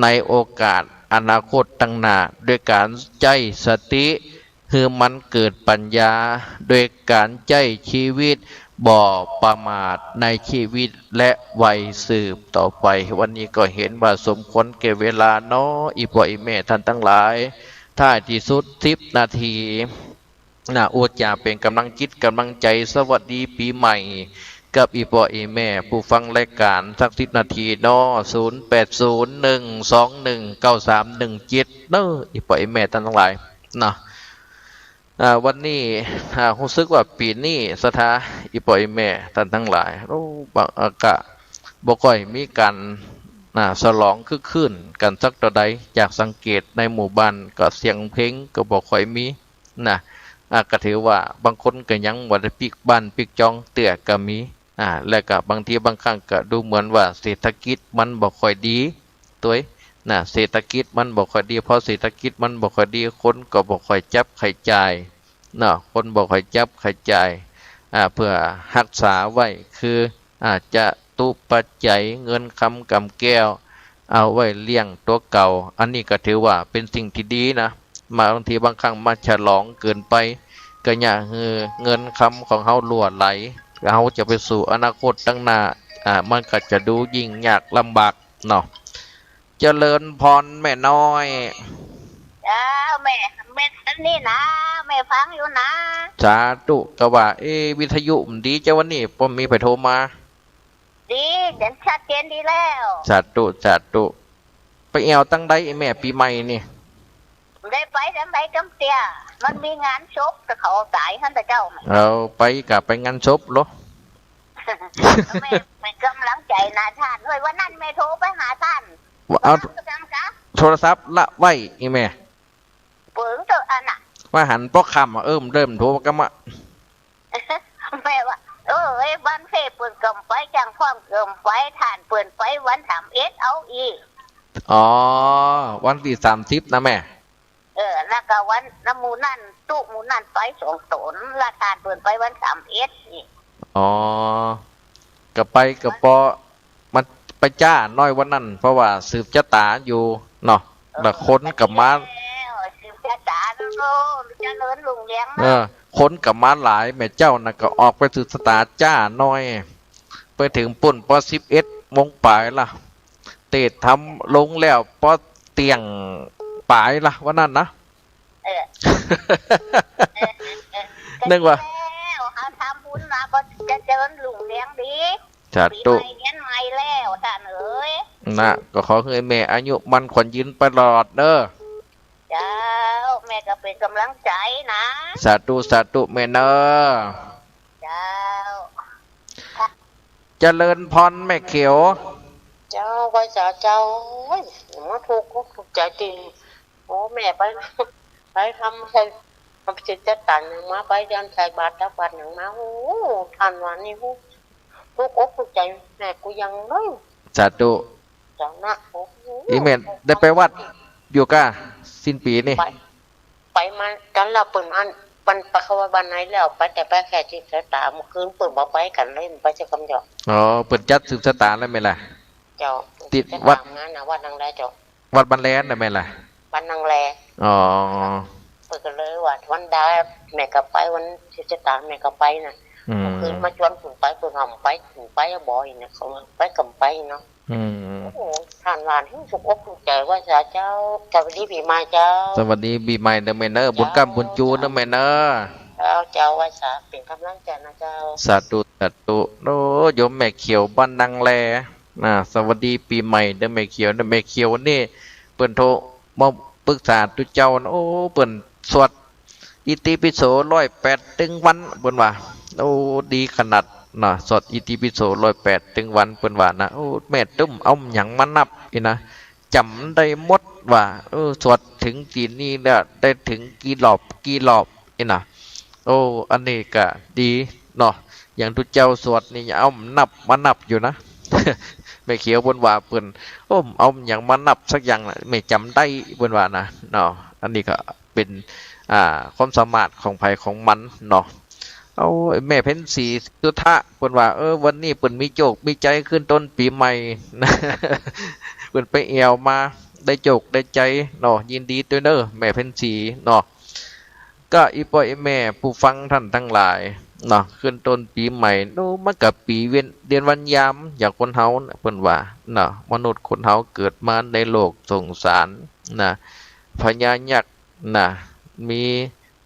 ในโอกาสอนาคตตั้งหน้าด้วยการใจสติคือมันเกิดปัญญาโดยการใจชีวิตบ่ประมาทในชีวิตและวัยสืบต่อไปวันนี้ก็เห็นว่าสมควรแก่เวลาอีพ่ออีแม่ท่านทั้งหลายท้ายที่สุด10 นาที อวดจาเป็นกำลังจิตกำลังใจสวัสดีปีใหม่กับอีปออีแม่ผู้ฟังรายการสัก10 นาทีนอ0801219317เนออีปออีแม่ท่านทั้งหลายนะวันนี้รู้สึกว่าปีนี้สถาอีปออีแม่ท่านทั้งหลายโอ้บางอากาศบ่ค่อยมีการฉลองคึกคืนกันสักต่อใดจากสังเกตในหมู่บ้านก็เสียงเพลงก็บ่ค่อยมีนะก็ถือว่าบางคนก็ยังบ่ได้ปิกบ้านปิกจองเตื้อก็มีและก็บางทีบางครั้งก็ดูเหมือนว่าเศรษฐกิจมันบ่ค่อยดีตัวเศรษฐกิจมันบ่ค่อยดีเพราะเศรษฐกิจมันบ่ค่อยดีคนก็บ่ค่อยจับไข่จ่ายคนบ่ค่อยจับไข่จ่ายเพื่อรักษาไว้คืออาจจะตุปัจจัยเงินคำกำแก้วเอาไว้เลี้ยงตัวเก่าอันนี้ก็ถือว่าเป็นสิ่งที่ดีนะมาบางทีบางครั้งมาฉลองเกินไปก็อย่าเงินคำของเฮารั่วไหลเฮาจะไปสู่อนาคตตั้งหน้ามันก็จะดูยิ่งยากลำบากเนาะเจริญพรแม่น้อยจ้าแม่อันนี้นะแม่ฟังอยู่นะสาธุก็ว่าวิทยุมันดีจ้าวันนี้ผมมีไปโทรมาดีเห็นชัดเจนดีแล้วสาธุไปแอวตั้งใดแม่ปีใหม่นี่ได้ไปทั้งใดกำเตียมันมีงานศพแต่เขาตายท่านแต่เจ้าเราไปกับไปงานศพเหรอแม่เป็นกำลังใจนาท่านเลยวันนั้นแม่โทรไปหาท่านเอาโทรศัพท์ละไว้แม่เปิงเจออันน่ะว่าหันปอกคำเริ่มโทรกันมาแม่ว่าบ้านเพเปิดกำไฟจังพร้อมเกิมไฟท่านเปิดไฟวัน31เอาอีกวันที่30นะแม่แล้วก็วันน้ำมูนั่นตู้มูนั่นไป2 ตนราคาเปิดไปวัน31นี่ก็ไปกับปอมันไปจ้าน้อยวันนั้นเพราะว่าสืบชะตาอยู่เนาะแล้วคนกับมาสืบชะตาเนาะจะเลินลุงเลี้ยงคนกับมาหลายแม่เจ้าน่ะก็ออกไปสืบชะตาจ้าน้อยไปถึงปุ่นป11 โมงปลายล่ะเตะทำลงแล้วปอเตียงปลายล่ะวันนั้นนะนึกว่าเขาทำบุญมาก็จะเจริญลุงเลี้ยงดีจัดตุเลี้ยงใหม่แล้วท่านเอ๋ยก็ขอให้แม่อายุมันขวัญยืนตลอดเด้อเจ้าแม่ก็เป็นกำลังใจนะสาธุแม่เนอเจ้าเจริญพรแม่เขียวเจ้าไว้เจ้ามาถูกใจจริงโอ้แม่ไปทำใช่ทำจิตจัดการอย่างมาไปยันใส่บาตรบาตรอย่างมาโอ้ทันวันนี้ทุกอกทุกใจแม่กูยังเลยสาธุเจ้านะอีเมนได้ไปวัดอยู่ก้าสิ้นปีนี่ไปมากันเราเปิดอันปันปะเขาว่าบันไหนแล้วไปแต่ไปแค่จิตจัดการเมื่อคืนเปิดบอกไปกันเล่นไปจะกำหยอกเปิดจัดสืบชะตาแล้วไหมล่ะเจ้าติดวัดงานนะวัดนางแลเจ้าวัดบันแลนได้ไหมล่ะวัดนางแลเปิดกันเลยว่าวันดาแม่ก็ไปวันจิตจัดการแม่ก็ไปนะคืนมาชวนผมไปเปิดหอมไปถึงไปบ่อยเนี่ยเขาไปกำไปเนาะทานหวานที่สุกอกถูกใจว่าเจ้าสวัสดีปีใหม่เจ้าสวัสดีปีใหม่เด้อแม่เนอบุญกรรมบุญจูเด้อแม่เนอเจ้าว่าสาเป็นกำลังใจนะเจ้าสาธุโอ้โยมแม่เขียวบ้านนางแลสวัสดีปีใหม่เด้อแม่เขียวนี่เปิ้นโทรมาปรึกษาตุเจ้าโอ้เปิ้นสวดอิติปิโส108 ถึงวันเปิ้นว่าโอ้ดีขนาดสวดอิติปิโส108 ถึงวันเปิ้นว่านะโอ้แม่ตุ้มเอาหยังมานับอีนะจำได้หมดว่าสวดถึงที่นี่เนี่ยได้ถึงกี่รอบอีนะโอ้อันนี้ก็ดีเนาะอย่างทุเจ้าสวดนี่เอานับมานับอยู่นะไม่เขียวบนว่าเปิ้นเอาอย่างมานับสักอย่างไม่จำได้บนว่านะเนาะอันนี้ก็เป็นความสามารถของไผของมันเนาะเอาแม่เพ็ญศรีสุทะเปิ้นว่าวันนี้เปิ้นมีโจกมีใจขึ้นต้นปีใหม่เปิ้นไปแอวมาได้โจกได้ใจเนาะยินดีด้วยเด้อแม่เพ็ญศรีเนาะก็อีพ่ออีแม่ผู้ฟังท่านทั้งหลายเนาะขึ้นต้นปีใหม่มันกับปีเดือนวันยามอย่างคนเฮาเพิ่นว่าเนาะมนุษย์คนเฮาเกิดมาในโลกสงสารนะพญายักษ์นะมี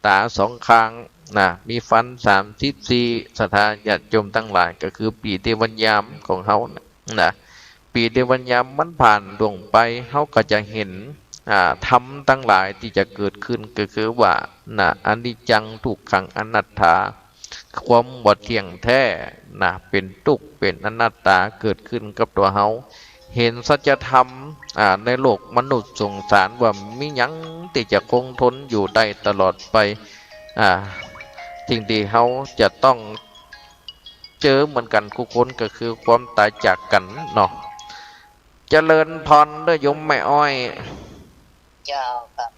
ตาสองข้างนะมีฟัน34ศรัทธาญาติโยมทั้งหลายก็คือปีเทวันยามของเขานะปีเทวันยามมันผ่านดวงไปเขาก็จะเห็นธรรมทั้งหลายที่จะเกิดขึ้นก็คือว่านะอนิจจังทุกขังอนัตถาความบ่เที่ยงแท้นะเป็นทุกข์เป็นอนัตตาเกิดขึ้นกับตัวเฮาเห็นสัจธรรมในโลกมนุษย์สงสารว่ามีหยังที่จะคงทนอยู่ได้ตลอดไปสิ่งที่เฮาจะต้องเจอเหมือนกันทุกคนก็คือความตายจากกันเนาะเจริญพรเด้อโยมแม่อ้อยเจ้าครับ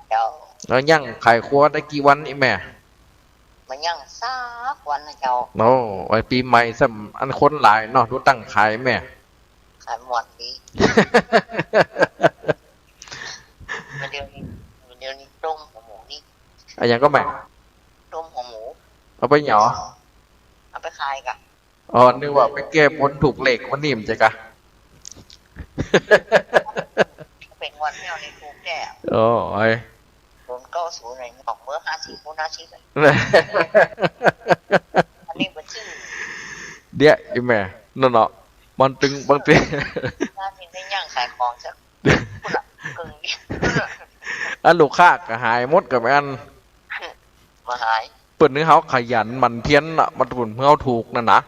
เจ้าแล้วยังขายครัวได้กี่วันอีแม่มันยังสักวันนะเจ้าโอ้ไอปีใหม่ซ้ำอันคนหลายเนาะดูตั้งขายแม่ขายหมดดีมันเดี๋ยวนี้ต้มหัวหมูนี่อะไรยังก็แม่ต้มหัวหมูเอาไปเหรอเอาไปขายกะอ๋อนึกว่าไปแก้บนถูกเหล็กมันนิ่มใจกะเป็นวันที่เราในถูกแก่โอ้ย090ในออกเมื่อ50คูณ50เลยอันนี้มันชื่อเดี๋ยวอีแม่นั่นเนาะมันตึงบางทีน่าที่ได้ย่างขายของสักกึ่งอันลูกค้าก็หายหมดกับอันมาหายเปิดเนื้อเขาขยันมันเพี้ยนอ่ะมันปุ่นเพื่อถูกนั่นนะ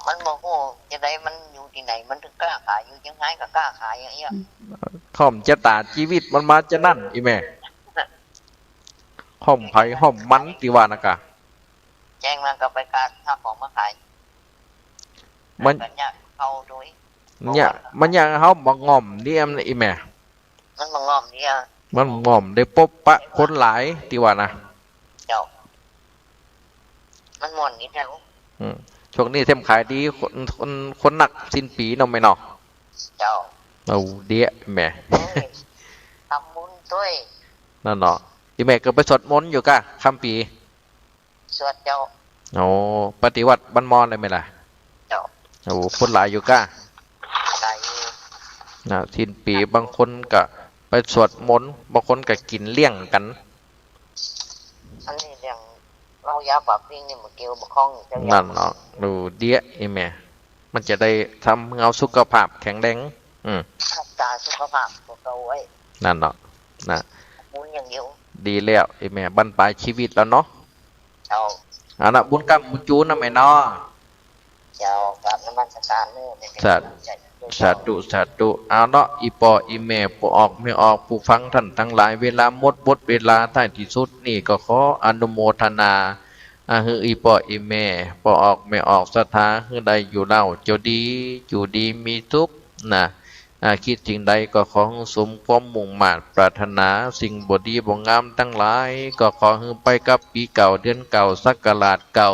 มันบอกโอ้จะได้มันอยู่ที่ไหนมันถึงกล้าขายอยู่ยังไงก็กล้าขายอย่างเงี้ยข่อมจะตาชีวิตมันมาจะนั่นอีแม่ห่อมไผ่ห่อมมันติวานะกะแจ้งมากับไปการถ้าของมาขายมันเนี่ยเขาโดยเนี่ยมันยังเขาบังงอมนี่เอ็มอีแม่มันบังงอมเนี่ยมันงอมได้ปบปะคนหลายติวานะเจ้ามันม่วนนิดแล้วช่วงนี้เทมขายดีคนหนักสิ้นปีเนาะไม่เนาะเจ้าเอาเดี๋ยแม่ทำบุญด้วยนั่นเนาะที่แม่ก็ไปสวดมนต์อยู่กะคำปีสวดเจ้าโอ้ปฏิวัติบันมอนเลยไหมล่ะเจ้าโอ้คนหลายอยู่กะสิ้นปีบางคนก็ไปสวดมนต์บางคนก็กินเลี้ยงกันอันนี้เรื่องเรายาปากปิ้งนี่มันเกี่ยวบกข้องนั่นเนาะดูเดี้ยไอ้แม่มันจะได้ทำเงาสุขภาพแข็งแรงตาสุขภาพตัวเก่าไว้นั่นเนาะนะบุญอย่างเดียวดีแล้วไอ้แม่บรรปลายชีวิตแล้วเนาะเจ้าอันน่ะบุญกรรมบุญจูนนะแม่เนาะเจ้ากับน้ำมันสการเนี่ยสาธุเอาเนาะอีปออีแม่ปอออกไม่ออกผู้ฟังท่านทั้งหลายเวลาหมดบทเวลาท้ายที่สุดนี่ก็ขออนุโมทนาฮืออีปออีแม่ปอออกไม่ออกศรัทธาฮือใดอยู่เล่าเจ้าดีอยู่ดีมีทุกข์นะคิดสิ่งใดก็ขอสมความมุ่งมั่นปรารถนาสิ่งบดีบ่งามทั้งหลายก็ขอฮือไปกับปีเก่าเดือนเก่าศักราชเก่า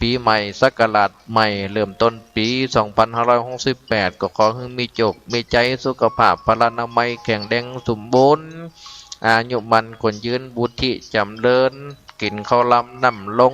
ปีใหม่ศักราชใหม่เริ่มต้นปี2568ก็ขอให้มีโชคมีใจสุขภาพพลานามัยแข็งแรงสมบูรณ์อายุมันคนยืนบุธิจำเริญกินข้าวลำน้ำลง